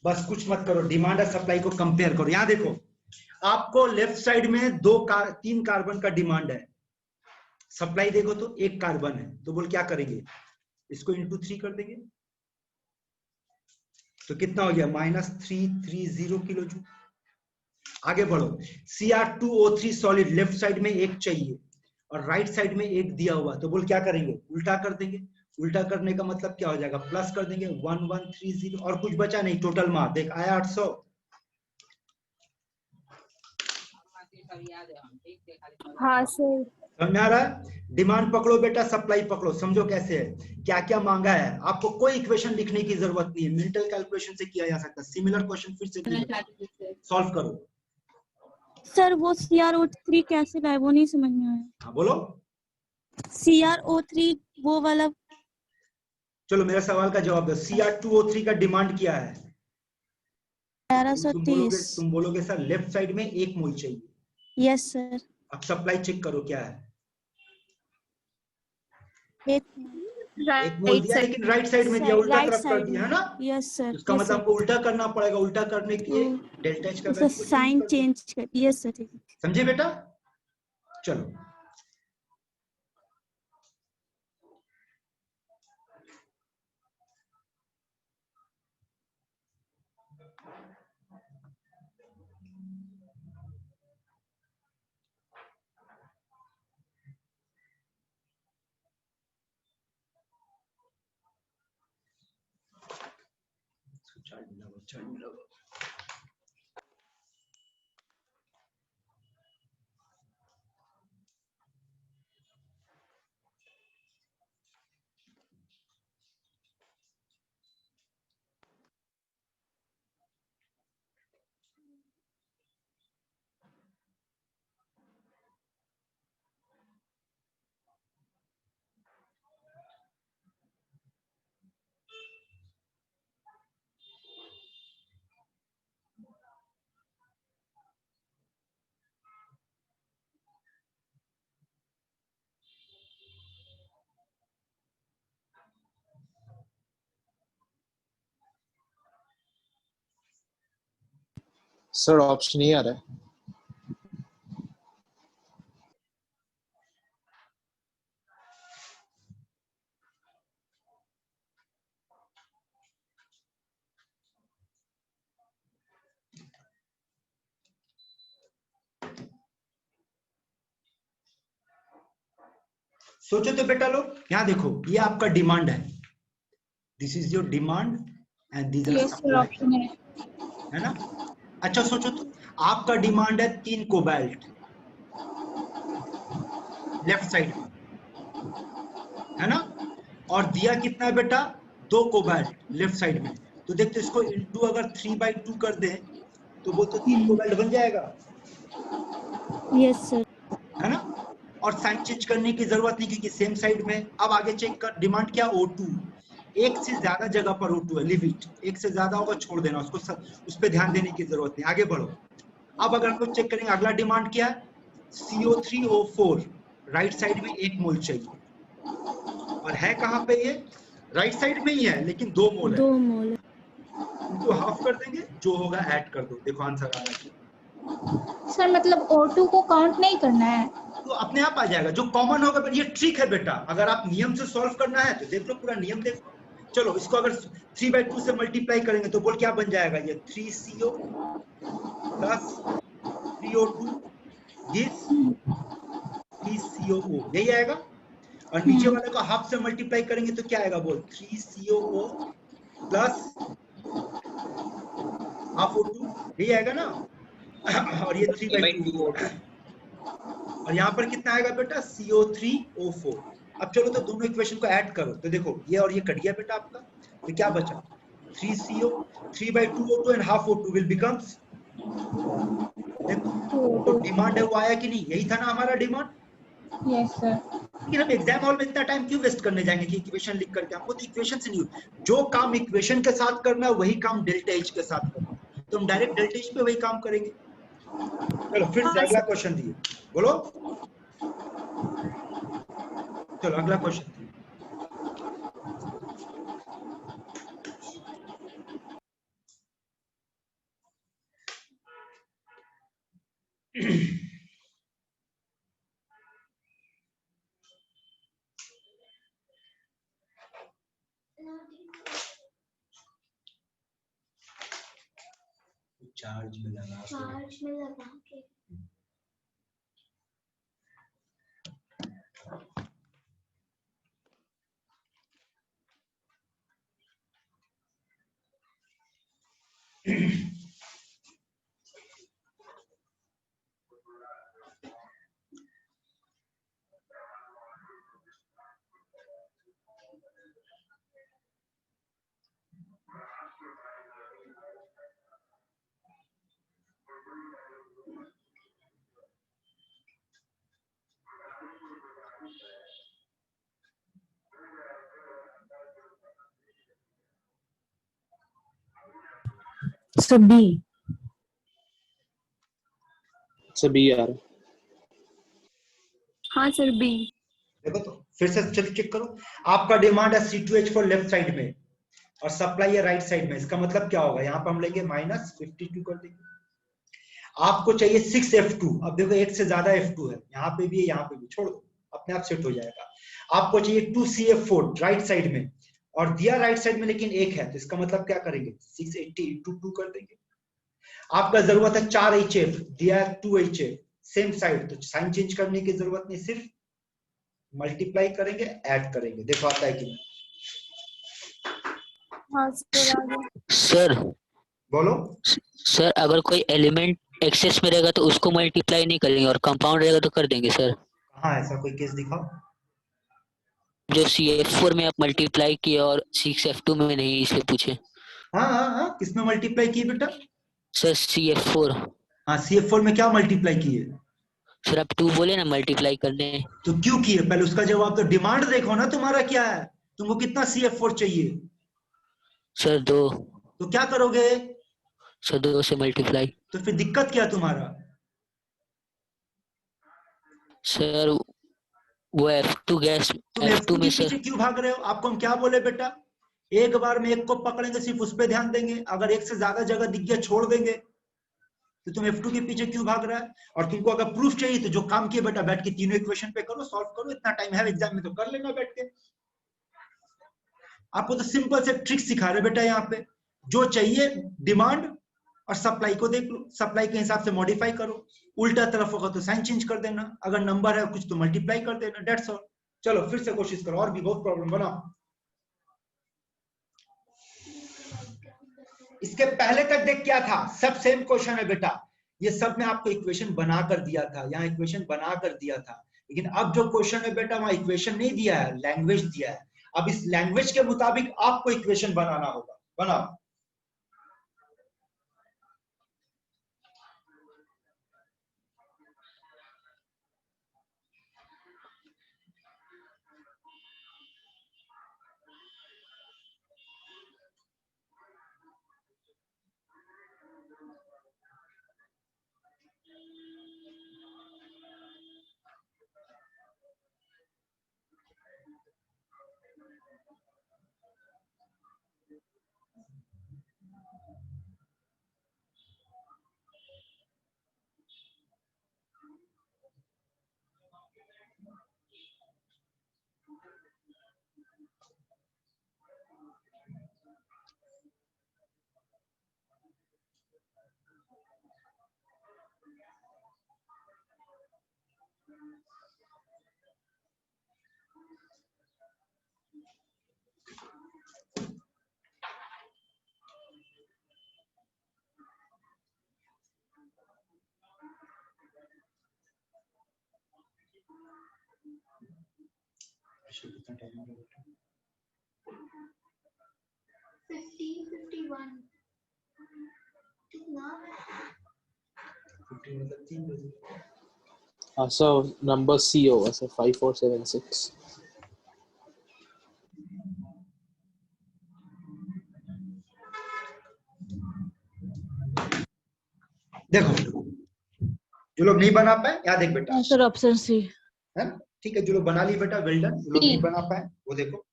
बस कुछ मत करो, डिमांड और सप्लाई को कंपेयर करो। यहां देखो आपको लेफ्ट साइड में 3 कार्बन का डिमांड है, सप्लाई देखो तो 1 कार्बन है, तो बोल क्या करेंगे, इसको इंटू 3 कर देंगे तो कितना हो गया -330 किलो जूल। आगे बढ़ो, Cr2O3 सॉलिड लेफ्ट साइड में 1 चाहिए और राइट साइड में 1 दिया हुआ, तो बोल क्या करेंगे, उल्टा कर देंगे। उल्टा करने का मतलब क्या हो जाएगा, प्लस कर देंगे 1130 और कुछ बचा नहीं, टोटल मास देख आया 800। हाँ सर। समझ आ रहा है? डिमांड पकड़ो बेटा, सप्लाई पकड़ो, समझो कैसे है, क्या क्या मांगा है। आपको कोई इक्वेशन लिखने की जरूरत नहीं है, मेंटल कैलकुलेशन से किया जा सकता है। सिमिलर क्वेश्चन फिर से सॉल्व करो। सर वो CrO3 कैसे लाए, वो नहीं समझ में आया। हाँ बोलो। CrO3 वो वाला। चलो मेरा सवाल का जवाब दो, Cr2O3 का डिमांड क्या है? 1130। तुम बोलोगे सर लेफ्ट साइड में 1 मोल चाहिए। Yes sir. अब सप्लाई चेक करो क्या है, 1 मोल दिया, लेकिन राइट साइड में दिया, उल्टा तरफ कर दिया है ना। Yes sir. उसका मतलब आपको उल्टा करना पड़ेगा, उल्टा करने के लिए डेल्टा एच का साइन चेंज कर। Yes sir. समझे बेटा? चलो चार्ज मिला। सर ऑप्शन नहीं आ रहा है। सोचो तो बेटा लोग, यहाँ देखो ये आपका डिमांड है, this is your demand and these are supply, है ना। अच्छा सोचो तो, आपका डिमांड है 3 कोबाल्ट लेफ्ट साइड में, है ना, और दिया कितना है बेटा, 2 कोबाल्ट लेफ्ट साइड में। तो देखते इसको इंटू अगर 3/2 कर दे तो वो तो 3 कोबाल्ट बन जाएगा। Yes sir. है ना, और साइन चेंज करने की जरूरत नहीं क्योंकि सेम साइड में। अब आगे चेक कर, डिमांड क्या, O2, 1 से ज्यादा जगह पर O2 है, लिव इट, 1 से ज्यादा होगा छोड़ देना उसको, उस पर ध्यान देने की जरूरत नहीं। आगे बढ़ो। अब अगर हम लोग चेक करेंगे अगला डिमांड क्या है, CO3O4 राइट साइड में 1 मोल चाहिए, और है कहाँ पे, ये राइट साइड में ही है लेकिन 2 मोल है, 2 मोल। उनको हाफ कर देंगे, जो होगा ऐड कर दो। देखो आंसर आ रहा है सर मतलब O2 को काउंट नहीं करना है, तो अपने आप आ जाएगा, जो कॉमन होगा। ये ट्रिक है बेटा, अगर आप नियम से सॉल्व करना है तो देख लो, पूरा नियम देखो। चलो इसको अगर 3/2 से मल्टीप्लाई करेंगे तो बोल क्या बन जाएगा, ये 3CO plus 3O2 this 3COO, यही आएगा। और नीचे वाले को हाफ से मल्टीप्लाई करेंगे तो क्या आएगा, बोल 3COO प्लस हाफ O2, यही आएगा ना। और ये 3/2 और यहाँ पर कितना आएगा बेटा, CO3O4। अब चलो तो दोनों इक्वेशन को ऐड करो, तो देखो ये और ये कट गया बेटा आपका, तो क्या बचा, 3CO 3/2O2 and half O2 will becomes, देखो तो डिमांड है वो आया कि नहीं, यही था ना हमारा डिमांड। Yes sir. लेकिन हम एग्जाम हॉल में इतना टाइम क्यों वेस्ट करने जाएंगे कि इक्वेशन लिख करके, हमको तो इक्वेशन से नहीं, जो काम इक्वेशन के साथ करना है वही काम डेल्टा एच के साथ करना है, तो हम डायरेक्ट डेल्टा एच पे वही काम करेंगे। चलो फिर से हाँ, अगला क्वेश्चन दिए, बोलो। चलो अगला क्वेश्चन दिए। चार्ज में लगा के सर बी। सर बी यार। हाँ सर बी। देखो तो फिर से चलो चेक करो। आपका डिमांड है C2H4 लेफ्ट साइड में और सप्लाई है राइट साइड में। इसका मतलब क्या होगा, यहाँ पर हम लेंगे -52 कर देंगे। आपको चाहिए 6F2। अब देखो एक से ज्यादा F2 है, यहाँ पे भी है, यहाँ पे भी, छोड़ दो, अपने आप सेट हो जाएगा। आपको चाहिए 2CF4 राइट साइड में, और दिया राइट साइड में लेकिन एक है, तो इसका मतलब क्या करेंगे, 680 × 2 कर देंगे। आपका जरूरत है 4HF, दिया 2HF सेम साइड, तो साइन चेंज करने की जरूरत नहीं, सिर्फ मल्टीप्लाई करेंगे, ऐड करेंगे। देखो आता है कि नहीं। हाँ सर आ गया। सर बोलो। सर अगर कोई एलिमेंट एक्सेस में रहेगा तो उसको मल्टीप्लाई नहीं करेंगे और कंपाउंड रहेगा तो कर देंगे सर। कहाँ ऐसा कोई केस दिखाओ। जो CF4 में आप मल्टीप्लाई किए और 6F2 में नहीं, इसलिए पूछे। हाँ हाँ हाँ, किसमें मल्टीप्लाई किए बेटा? Sir CF4। हाँ CF4 में क्या मल्टीप्लाई किए? सर आप 2 बोले ना मल्टीप्लाई करने। तो क्यों किए, पहले उसका जवाब तो। डिमांड देखो ना तुम्हारा क्या है, तुमको कितना CF4 चाहिए? सर 2। तो क्या करोगे? सर 2 से मल्टीप्लाई। तो फिर दिक्कत क्या तुम्हारा? सर वो F2 गैस तुम F2 F2 के में पीछे सर। क्यों भाग रहे हो? आपको हम क्या बोले बेटा, एक बार में एक को पकड़ेंगे, सिर्फ उस पर ध्यान देंगे। अगर एक से ज्यादा जगह दिख गया छोड़ देंगे। तो तुम F2 के पीछे क्यों भाग रहा है? और तुमको अगर प्रूफ चाहिए तो जो काम किए बेटा, बैठ के तीनों इक्वेशन पे करो, सॉल्व करो। इतना टाइम है एग्जाम में तो कर लेना बैठ के। आपको तो सिंपल से ट्रिक सिखा रहे बेटा। यहाँ पे जो चाहिए डिमांड और सप्लाई को देख लो, सप्लाई के हिसाब से मॉडिफाई करो। उल्टा तरफ होगा तो साइन चेंज कर देना, अगर नंबर है कुछ तो मल्टीप्लाई कर देना, डेट्स ऑल। चलो फिर से कोशिश करो, और भी बहुत प्रॉब्लम बनाओ। इसके पहले तक देख क्या था, सब सेम क्वेश्चन है बेटा। ये सब में आपको इक्वेशन बना कर दिया था, यहाँ इक्वेशन बना कर दिया था। लेकिन अब जो क्वेश्चन है बेटा, वहां इक्वेशन नहीं दिया है, लैंग्वेज दिया है। अब इस लैंग्वेज के मुताबिक आपको इक्वेशन बनाना होगा। बनाओ। कितना टाइम हो गया बेटा? 15:51 कितना है? 15 मतलब 3 बजे। हाँ सर नंबर C होगा सर 5476। देखो जो लोग नहीं बना पाए यहाँ देख बेटा, सर ऑप्शन सी। है ना? ठीक है, जो लोग बना लिए बेटा वेल डन, जो लोग नहीं बना पाए वो देखो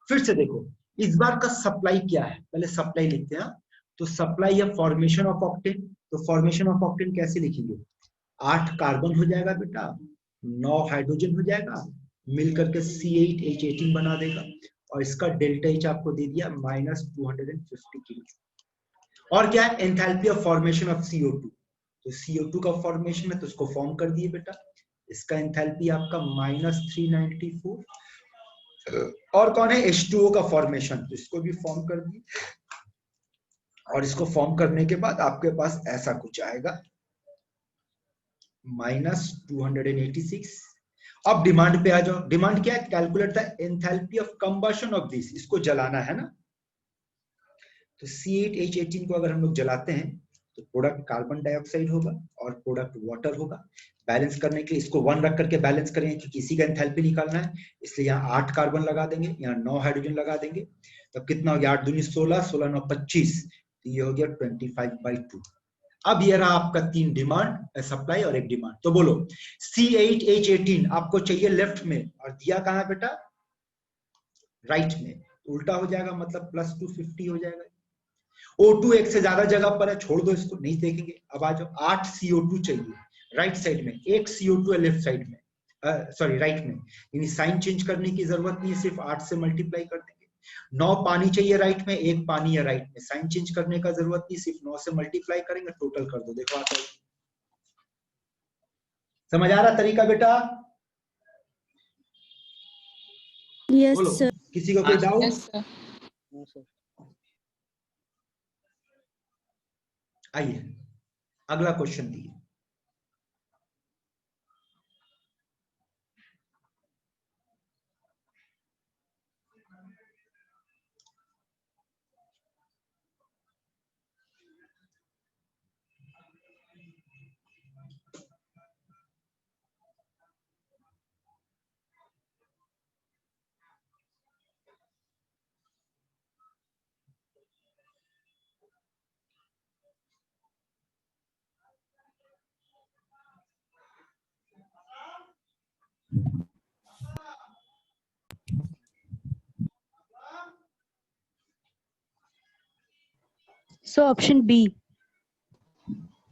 फिर से देखो। इस बार का सप्लाई क्या है, पहले सप्लाई लिखते हैं। तो सप्लाई या फॉर्मेशन ऑफ ऑक्टेन, तो फॉर्मेशन ऑफ ऑक्टेन कैसे लिखेंगे? 8 कार्बन हो जाएगा बेटा, 9 हाइड्रोजन हो जाएगा, मिलकर के C8H18 बना देगा, और इसका डेल्टा H आपको दे दिया -250 किलो। और क्या है? Enthalpy of formation of CO2, तो CO2 का फॉर्मेशन है तो उसको फॉर्म कर दिए बेटा, इसका एंथैल्पी आपका -394। और कौन है? H2O का फॉर्मेशन, तो इसको भी फॉर्म कर दिए, और इसको फॉर्म करने के बाद आपके पास ऐसा कुछ आएगा -286। अब डिमांड पे आ जाओ। डिमांड क्या है? Calculate the enthalpy of combustion of this, इसको जलाना है ना। तो C8H18 को अगर हम लोग जलाते हैं तो प्रोडक्ट कार्बन डाइऑक्साइड होगा और प्रोडक्ट वाटर होगा। बैलेंस करने के लिए इसको 1 रख करके बैलेंस करेंगे क्योंकि इसी का एंथैल्पी निकालना है, इसलिए यहाँ 8 कार्बन लगा देंगे, यहाँ 9 हाइड्रोजन लगा देंगे। तब कितना हो गया? 8 दूनी 16, 16 9 25, तो ये हो गया 25/2। अब ये रहा आपका 3 डिमांड, सप्लाई और 1 डिमांड। तो बोलो C8H18 आपको चाहिए लेफ्ट में और दिया कहाँ है बेटा? राइट में। उल्टा हो जाएगा, मतलब +250 हो जाएगा। O2 एक से ज्यादा जगह पर है, छोड़ दो इसको, नहीं देखेंगे। अब आ जाओ, 8 CO2 चाहिए राइट साइड में, 1 CO2 है लेफ्ट साइड में, सॉरी राइट में, यानी साइन चेंज करने की जरूरत नहीं है, सिर्फ 8 से मल्टीप्लाई कर देंगे। 9 पानी चाहिए राइट में, 1 पानी है राइट में, साइन चेंज करने का जरूरत नहीं, सिर्फ 9 से मल्टीप्लाई करेंगे, टोटल कर दो, देखो आता है। समझ आ रहा तरीका बेटा? यस बोलो, सर। किसी को कोई डाउट? आइए अगला क्वेश्चन दिए। So option B.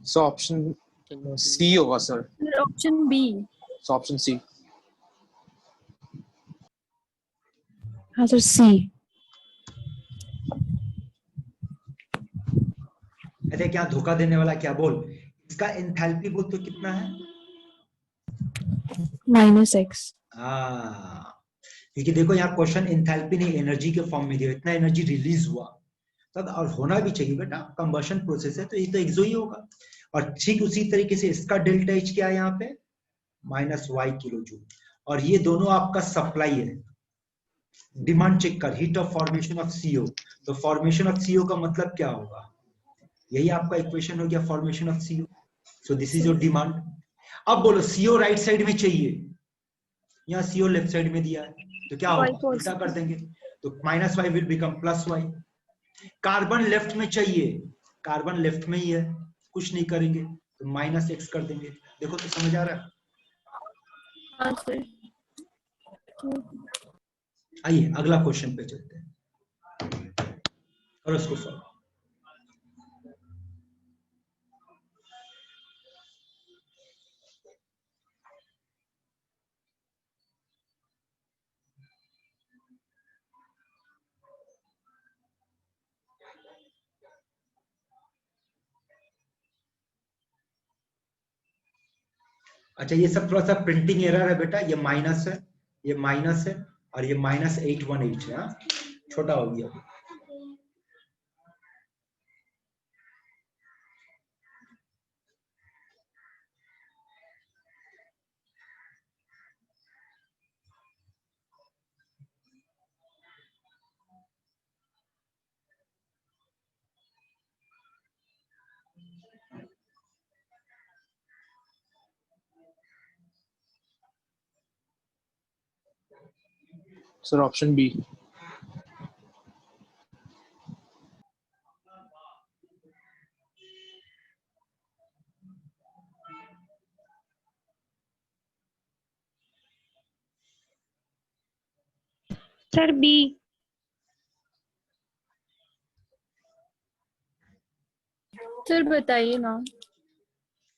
So option C होगा sir. Option B. So option C. हाँ सर सी। अरे क्या धोखा देने वाला, क्या बोल? इसका एंथैल्पी बोल तो कितना है? -x। हाँ, क्योंकि देखो यहाँ क्वेश्चन एंथैल्पी नहीं एनर्जी के फॉर्म में दिया, इतना एनर्जी रिलीज हुआ तब, और होना भी चाहिए बेटा, कंबशन प्रोसेस है तो ये तो एक्सो ही होगा। और ठीक उसी तरीके से इसका डेल्टा H क्या है यहाँ पे? -y किलो जूल, और ये दोनों आपका सप्लाई है। डिमांड चेक कर, heat of formation of CO, तो फॉर्मेशन ऑफ CO का मतलब क्या होगा? यही आपका इक्वेशन हो गया, formation of CO। So this is your demand. अब बोलो CO राइट साइड में चाहिए, यहाँ CO लेफ्ट साइड में दिया है, तो क्या होगा? उल्टा कर देंगे, तो -y will become +y। Carbon left में चाहिए, कार्बन लेफ्ट में ही है, कुछ नहीं करेंगे तो -x कर देंगे। देखो तो समझ आ रहा है? हाँ सर। आइए अगला क्वेश्चन पे चलते हैं और उसको सॉल्व। अच्छा, ये सब थोड़ा सा प्रिंटिंग एरर है बेटा, ये माइनस है, ये माइनस है, और ये -818 है, हाँ? छोटा हो गया। Sir option B. Sir B. Sir बताइए ना।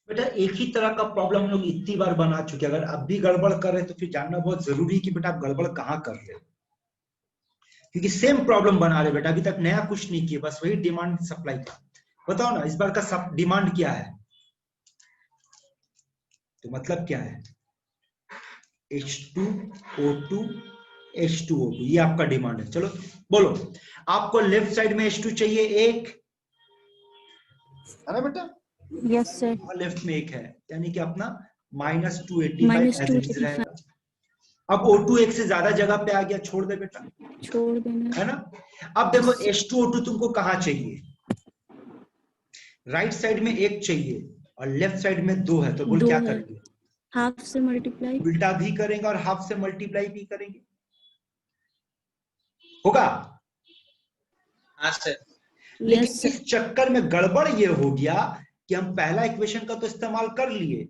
बेटा एक ही तरह का प्रॉब्लम हम लोग इतनी बार बना चुके हैं, अगर अब भी गड़बड़ कर रहे हैं तो फिर जानना बहुत जरूरी है कि बेटा आप गड़बड़ कहाँ कर रहे हो, क्योंकि सेम प्रॉब्लम बना रहे बेटा, अभी तक नया कुछ नहीं किया, बस वही डिमांड सप्लाई का। बताओ ना इस बार का सब डिमांड क्या है, तो मतलब क्या है, H2O2 H2O2 ये आपका डिमांड है। चलो बोलो, आपको लेफ्ट साइड में H2 चाहिए एक, है ना बेटा? Yes sir. और लेफ्ट में एक है, यानी कि अपना -285 एज इट इज रहेगा। अब O2 एक से ज्यादा जगह पे आ गया, छोड़ दे बेटा, छोड़ देना है ना? अब देखो H2O2 तुमको कहाँ चाहिए, राइट साइड में एक चाहिए और लेफ्ट साइड में दो है, तो बोल क्या करेंगे, हाफ से मल्टीप्लाई। उल्टा भी करेंगे और हाफ से मल्टीप्लाई भी करेंगे, होगा? हाँ सर। लेकिन इस चक्कर में गड़बड़ ये हो गया कि हम पहला इक्वेशन का तो इस्तेमाल कर लिए,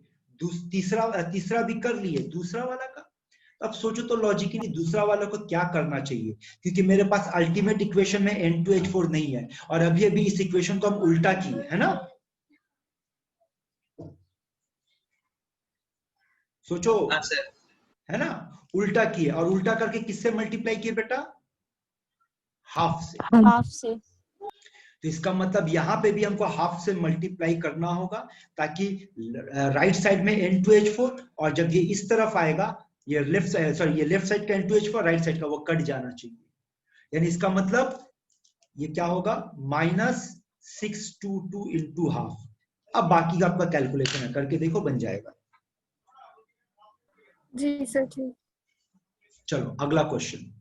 तीसरा भी कर लिए, दूसरा वाला का अब सोचो तो लॉजिकली दूसरा वाला को क्या करना चाहिए, क्योंकि मेरे पास अल्टीमेट इक्वेशन में N2H4 नहीं है और अभी अभी इस इक्वेशन को हम उल्टा किए, है ना? सोचो, हाँ सर। है ना? उल्टा किए और उल्टा करके किससे मल्टीप्लाई किए बेटा, हाफ से। हाफ से। तो इसका मतलब यहां पे भी हमको हाफ से मल्टीप्लाई करना होगा, ताकि राइट साइड में N2H4 और जब ये इस तरफ आएगा, ये लेफ्ट साइड का N2H4 राइट साइड का वो कट जाना चाहिए, यानी इसका मतलब ये क्या होगा, -622 इंटू हाफ। अब बाकी का आपका कैलकुलेशन है, करके देखो बन जाएगा। जी सर ठीक। चलो अगला क्वेश्चन।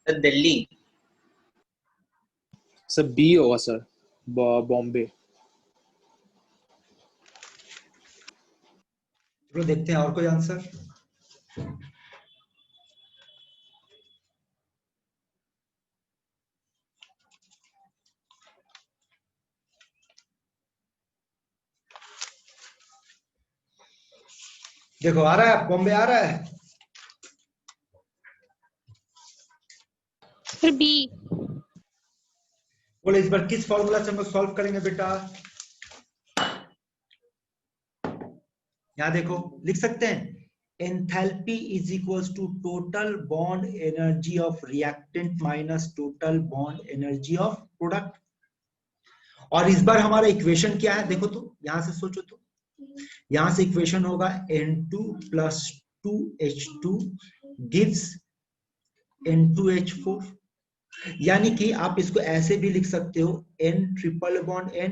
दिल्ली। सर बी होगा सर, बॉम्बे। चलो देखते हैं और कोई आंसर। देखो आ रहा है, बॉम्बे आ रहा है। फिर बी। बोले इस बार किस फॉर्मूला से हम लोग सॉल्व करेंगे बेटा, यहां देखो लिख सकते हैं, enthalpy is equals to total bond energy of reactant minus total bond energy of product. और इस बार हमारा इक्वेशन क्या है देखो, तो यहां से सोचो तो, यहां से इक्वेशन होगा N2 + 2H2 गिव्स N2H4, यानी कि आप इसको ऐसे भी लिख सकते हो, N triple bond N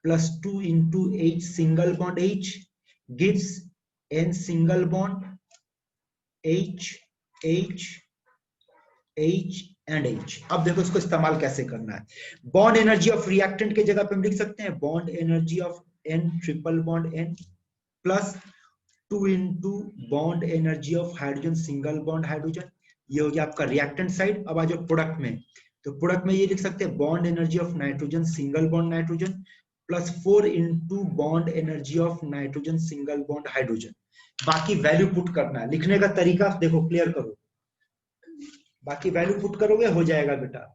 + 2 × H single bond H gives N single bond H H H and H। अब देखो इसको इस्तेमाल कैसे करना है, बॉन्ड एनर्जी ऑफ रिएक्टेंट के जगह पे हम लिख सकते हैं bond energy of N triple bond N + 2 × bond energy of hydrogen single bond hydrogen. ये हो गया आपका रिएक्टेंट साइड। अब आ जाओ प्रोडक्ट में, तो प्रोडक्ट में ये लिख सकते हैं bond energy of nitrogen single bond nitrogen + 4 × bond energy of nitrogen single bond hydrogen. बाकी वैल्यू पुट करना है, लिखने का तरीका देखो क्लियर करो, बाकी वैल्यू पुट करोगे हो जाएगा बेटा।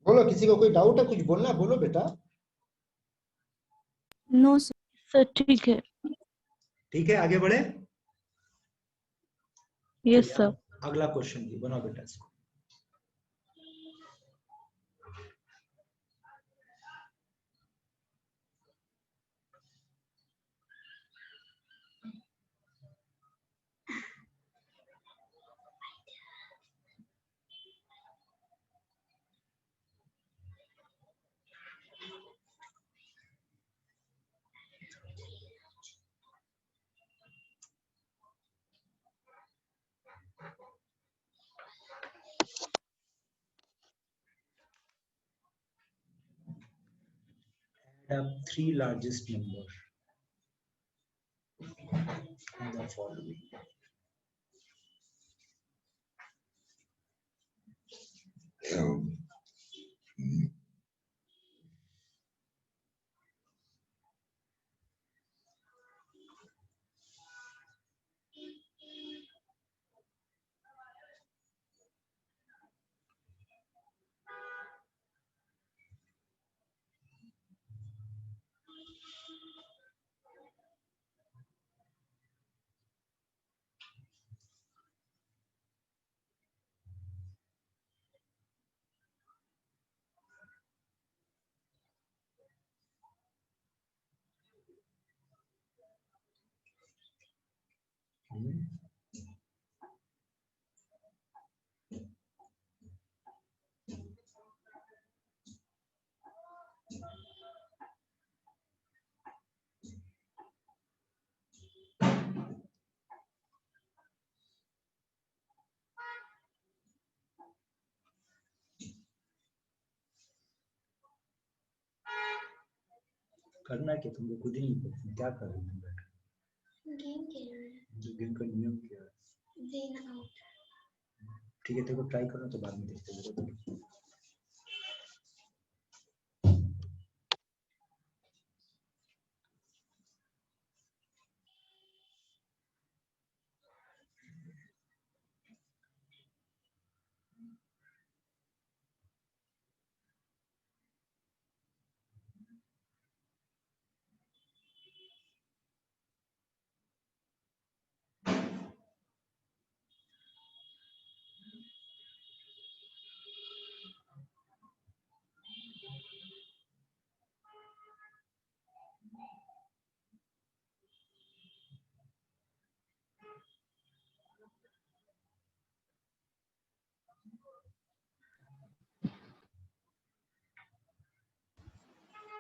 बोलो, किसी को कोई डाउट है, कुछ बोलना है, बोलो बेटा। नो सर ठीक है। ठीक है, आगे बढ़े। Yes sir. अगला क्वेश्चन की बनाओ बेटा इसको। Add up three largest number in the following. करना क्या, तुमको खुद ही नहीं पता क्या कर रहे हो बेटा। गेम खेल रहे हैं। गेम का नियम क्या है? Then out. ठीक है, तेरे को ट्राई करना तो बाद में देखते हैं।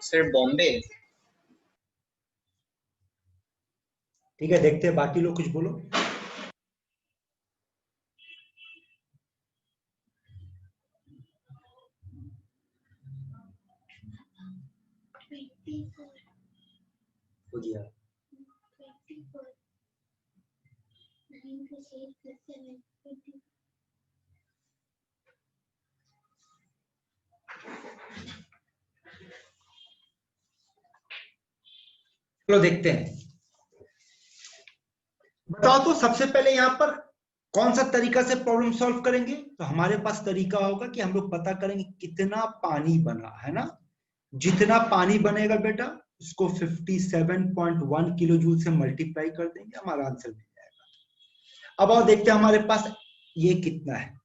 सर बॉम्बे। ठीक है, देखते हैं बाकी लोग कुछ बोलो। हो गया। चलो देखते हैं, बताओ तो सबसे पहले यहाँ पर कौन सा तरीका से प्रॉब्लम सॉल्व करेंगे। तो हमारे पास तरीका होगा कि हम लोग पता करेंगे कितना पानी बना है ना। जितना पानी बनेगा बेटा उसको 57.1 किलो जूल से मल्टीप्लाई कर देंगे, हमारा आंसर मिल जाएगा। अब और देखते हैं हमारे पास ये कितना है।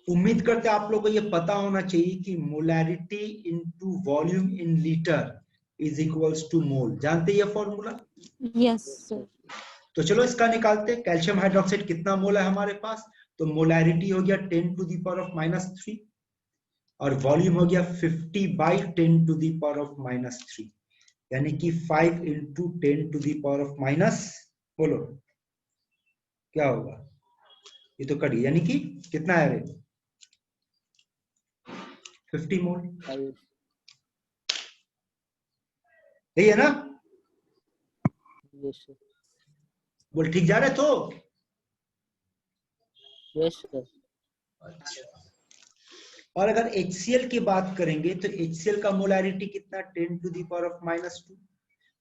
उम्मीद करते हैं आप लोगों को ये पता होना चाहिए कि molarity into volume in litre is equals to mole. जानते हैं ये फॉर्मूला? Yes sir. तो चलो इसका निकालते हैं। कैल्शियम हाइड्रोक्साइड कितना मोल है हमारे पास? तो मोलैरिटी हो गया 10 टू द पावर ऑफ -3 और वॉल्यूम हो गया 50/10 टू द पावर ऑफ -3, यानी कि 5 × 10 टू द पावर ऑफ बोलो क्या होगा? ये तो कट गया, यानी कि कितना है रे? 50 मोल, यही है ना? Yes sir. बोल ठीक जा रहे तो? Yes sir. अच्छा, और अगर HCl की बात करेंगे तो HCl का मोलैरिटी कितना? 10 टू द पावर ऑफ -2,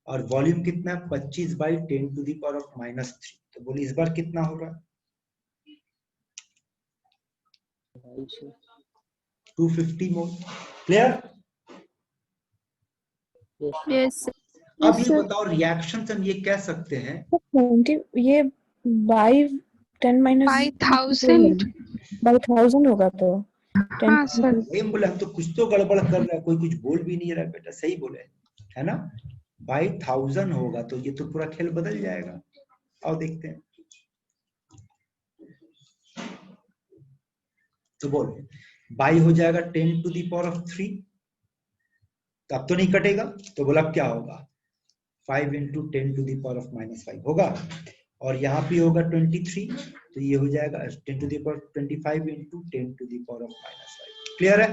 और वॉल्यूम कितना है? 25/10 टू द पावर ऑफ -3। तो बोलिए इस बार कितना होगा? 250 मोल। क्लियर? यस अब ये बताओ, रिएक्शन से हम ये कह सकते हैं, 20 ये बाई 10 माइनस बाई 1000। बाई 1000 होगा तो 10 हाँ सर। वही हम बोले, हम तो कुछ तो गड़बड़ कर रहा है, कोई कुछ बोल भी नहीं रहा है बेटा, सही बोले है ना? बाई 1000 होगा तो ये तो पूरा खेल बदल जाएगा। आओ देखते हैं। तो बोल, बाई हो जाएगा 10 टू द पावर ऑफ 3, तो अब तो नहीं कटेगा, तो बोला अब क्या होगा? 5 into 10 to the power of -5 होगा, और यहाँ पे होगा 23, तो ये हो जाएगा 10 to the power 25 into 10 to the power of -5। Clear है?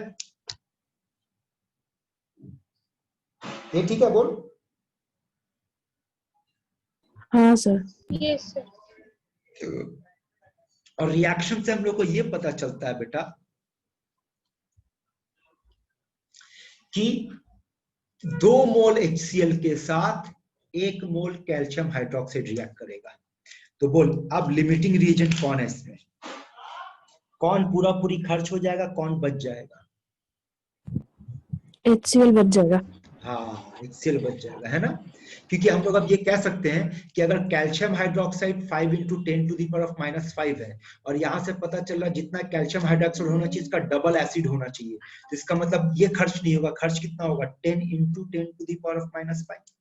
ये ठीक है? बोल। हाँ सर। Yes sir. और रिएक्शन से हम लोग को ये पता चलता है बेटा कि 2 मोल HCl के साथ 1 मोल कैल्शियम हाइड्रोक्साइड रिएक्ट करेगा। तो बोल, अब लिमिटिंग रिएजेंट कौन है इसमें? कौन पूरा पूरी खर्च हो जाएगा, कौन बच जाएगा? HCl बच जाएगा। हाँ, HCl बच जाएगा, है ना? क्योंकि हम लोग अब ये कह सकते हैं कि अगर calcium hydroxide 5 into 10 to the power of -5 है, और यहाँ से पता चल रहा है जितना कैल्शियम हाइड्रोक्साइड होना चाहिए इसका डबल एसिड होना चाहिए, तो इसका मतलब ये खर्च नहीं होगा। खर्च कितना होगा? 10 into 10 to the power of -5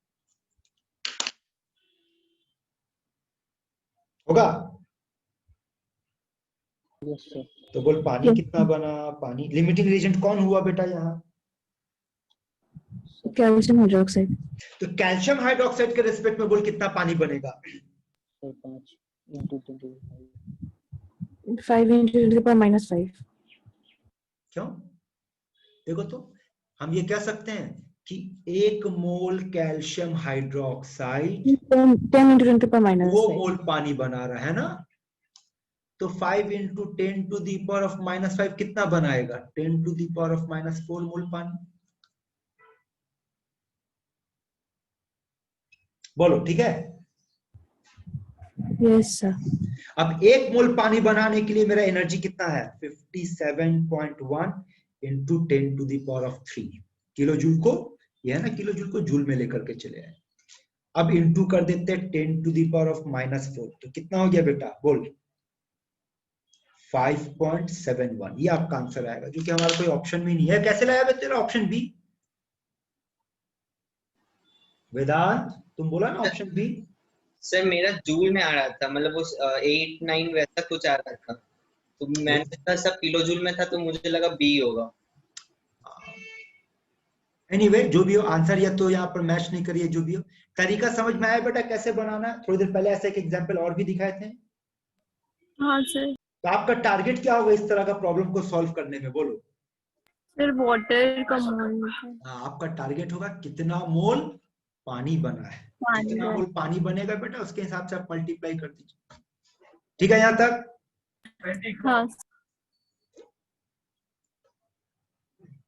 होगा। Yes sir. तो बोल, पानी कितना बना? पानी लिमिटिंग रिएजेंट कौन हुआ बेटा यहाँ? Calcium hydroxide. तो कैल्शियम हाइड्रोक्साइड के रिस्पेक्ट में बोल कितना पानी बनेगा? Sir 5 into 25। 5 into 10 power -5। क्यों? देखो तो, हम ये कह सकते हैं कि 1 mole calcium hydroxide 10 into 10 power 2 -5। Mole पानी बना रहा है ना? तो 5 into 10 to the power of -5 कितना बनाएगा? 10 to the power of -4 mole पानी। बोलो ठीक है? Yes sir. अब 1 मोल पानी बनाने के लिए मेरा एनर्जी कितना है? 57.1 into 10 to the power of 3 kilo joule को, ये है ना, किलो जूल को जूल में लेकर के चले आए। अब इंटू कर देते हैं 10 टू द पावर ऑफ -4, तो कितना हो गया बेटा? बोल, 5.71। ये आपका आंसर आएगा, जो कि हमारा कोई ऑप्शन में नहीं है। कैसे लाया बे तेरा ऑप्शन बी? वेदांत, तुम बोला ना ऑप्शन बी। सर मेरा जूल में आ रहा था, मतलब उस 8 9 वैसा कुछ आ रहा था, तो मैंने देखा सब किलो जूल में था, तो मुझे लगा बी होगा। एनीवे, जो भी हो आंसर या तो यहाँ पर मैच नहीं करिए, जो भी हो। तरीका समझ में आया बेटा कैसे बनाना है? थोड़ी देर पहले ऐसे एक एग्जांपल और भी दिखाए थे। हाँ सर। तो आपका टारगेट क्या होगा इस तरह का प्रॉब्लम को सॉल्व करने में? बोलो। सर वाटर का मोल। हाँ, आपका टारगेट होगा कितना मोल पानी बना है। जितना मोल पानी बनेगा बेटा उसके हिसाब से आप मल्टीप्लाई कर दीजिए। ठीक है यहाँ तक? हाँ।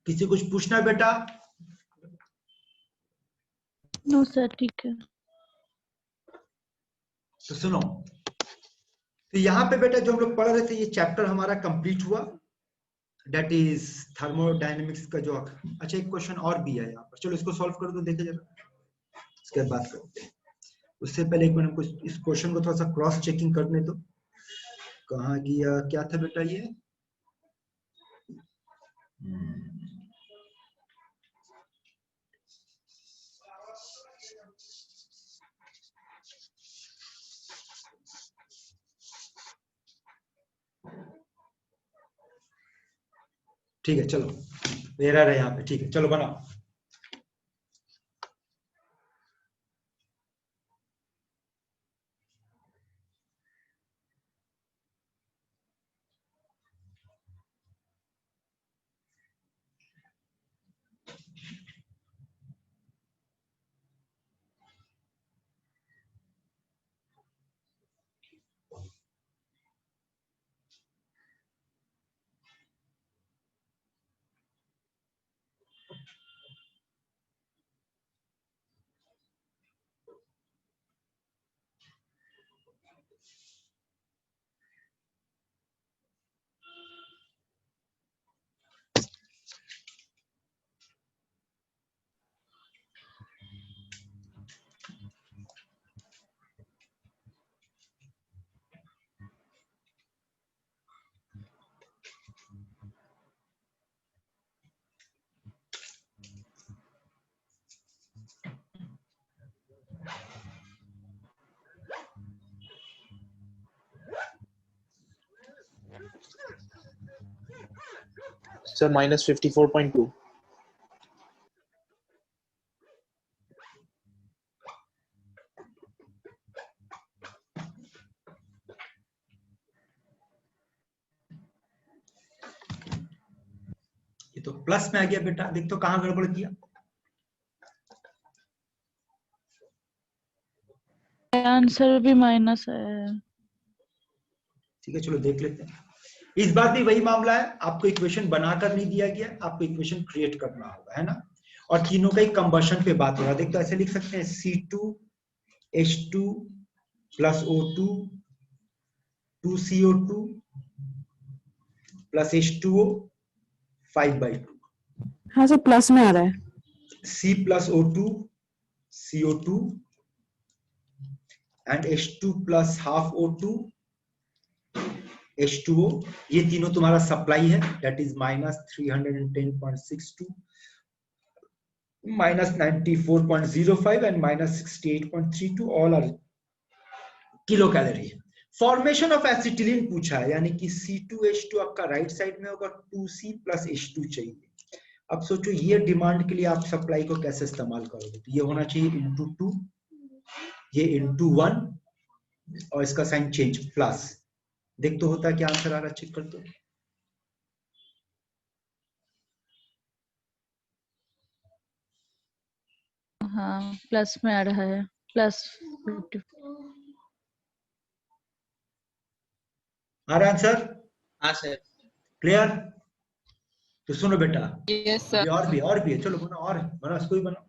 किसी कुछ पूछना है बेटा? नो सर, ठीक है। तो सुनो, तो यहाँ पे बेटा जो हम लोग पढ़ रहे थे, ये चैप्टर हमारा कंप्लीट हुआ, डेट इज थर्मोडायनेमिक्स का जो। अच्छा, एक क्वेश्चन और भी है यहाँ पर, चलो इसको सॉल्व कर दो, देखे जरा, इसके बाद बात करते हैं। उससे पहले एक मिनट हमको इस क्वेश्चन को थोड़ा सा क्रॉस चेकिंग करने दो। कहाँ गया? क्या था बेटा ये? ठीक है, चलो एरर है यहाँ पे। ठीक है, चलो बनाओ। सर -54.2. ये तो प्लस में आ गया बेटा, देख तो कहां गड़बड़ किया। आंसर भी माइनस है। ठीक है चलो देख लेते हैं। इस बार भी वही मामला है, आपको इक्वेशन बनाकर नहीं दिया गया, आपको इक्वेशन क्रिएट करना होगा, है ना। और तीनों का ही कंबशन पे बात हो रहा है। देख तो ऐसे लिख सकते हैं C2H2 plus O2 2CO2 plus H2O 5/2। हाँ सर प्लस में आ रहा है। C plus O2 CO2 and H2 plus half O2 H2O, ये तीनों तुम्हारा सप्लाई है, that is -310.62 -94.05 and -68.32, all are kilo calorie. Formation of acetylene पूछा है, यानी कि C2H2 आपका राइट साइड में होगा, 2C प्लस H2 चाहिए। अब सोचो ये डिमांड के लिए आप सप्लाई को कैसे इस्तेमाल करोगे, तो ये होना चाहिए इंटू 2, ये इंटू 1 और इसका साइन चेंज प्लस। देख तो होता क्या आंसर आ रहा, चेक कर दो। हाँ प्लस में आ रहा है, प्लस आ रहा आंसर? हाँ सर। क्लियर? तो सुनो बेटा, यस सर। और भी है, चलो बना, और बना, इसको भी बना।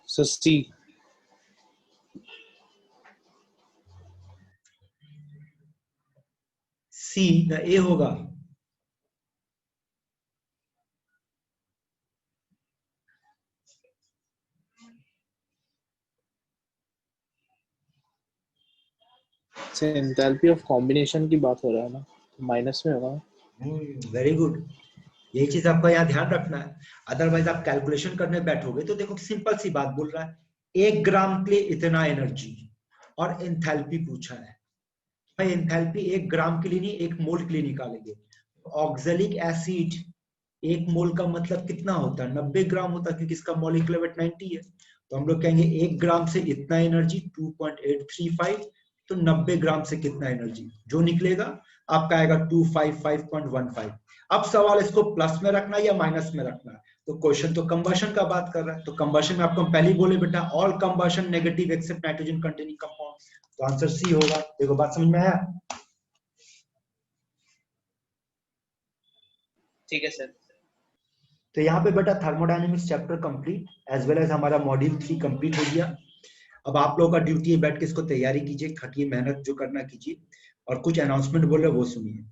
So C. C द ए होगा। से एंथैल्पी ऑफ कॉम्बिनेशन की बात हो रहा है ना, माइनस में होगा। वेरी गुड, यही चीज आपका यहाँ ध्यान रखना है, अदरवाइज आप कैलकुलेशन करने बैठोगे तो देखो सिंपल सी बात बोल रहा है, 1 ग्राम के लिए इतना एनर्जी और एंथैल्पी पूछा है। भाई एंथैल्पी 1 ग्राम के लिए नहीं, 1 मोल के लिए निकालेंगे। ऑक्सैलिक एसिड 1 मोल का मतलब कितना होता है, 90 ग्राम होता है, क्योंकि इसका मॉलिक्यूलर वेट 90 है। तो हम लोग कहेंगे 1 ग्राम से इतना एनर्जी 2.835, तो 90 ग्राम से कितना एनर्जी, जो निकलेगा आपका आएगा 255.15। अब सवाल इसको प्लस में रखना है या माइनस में रखना है, तो क्वेश्चन तो कंबशन का बात कर रहा है, तो कंबशन में आपको पहले ही बोले बेटा all combustion negative except nitrogen containing compound, तो आंसर सी होगा। देखो बात समझ में आया? ठीक है सर। तो यहाँ पे बेटा thermodynamics chapter complete as well as हमारा मॉड्यूल 3 कंप्लीट हो गया। अब आप लोगों का ड्यूटी है बैठ के इसको तैयारी कीजिए, खटिए, मेहनत जो करना कीजिए, और कुछ अनाउंसमेंट बोल रहे वो सुनिए।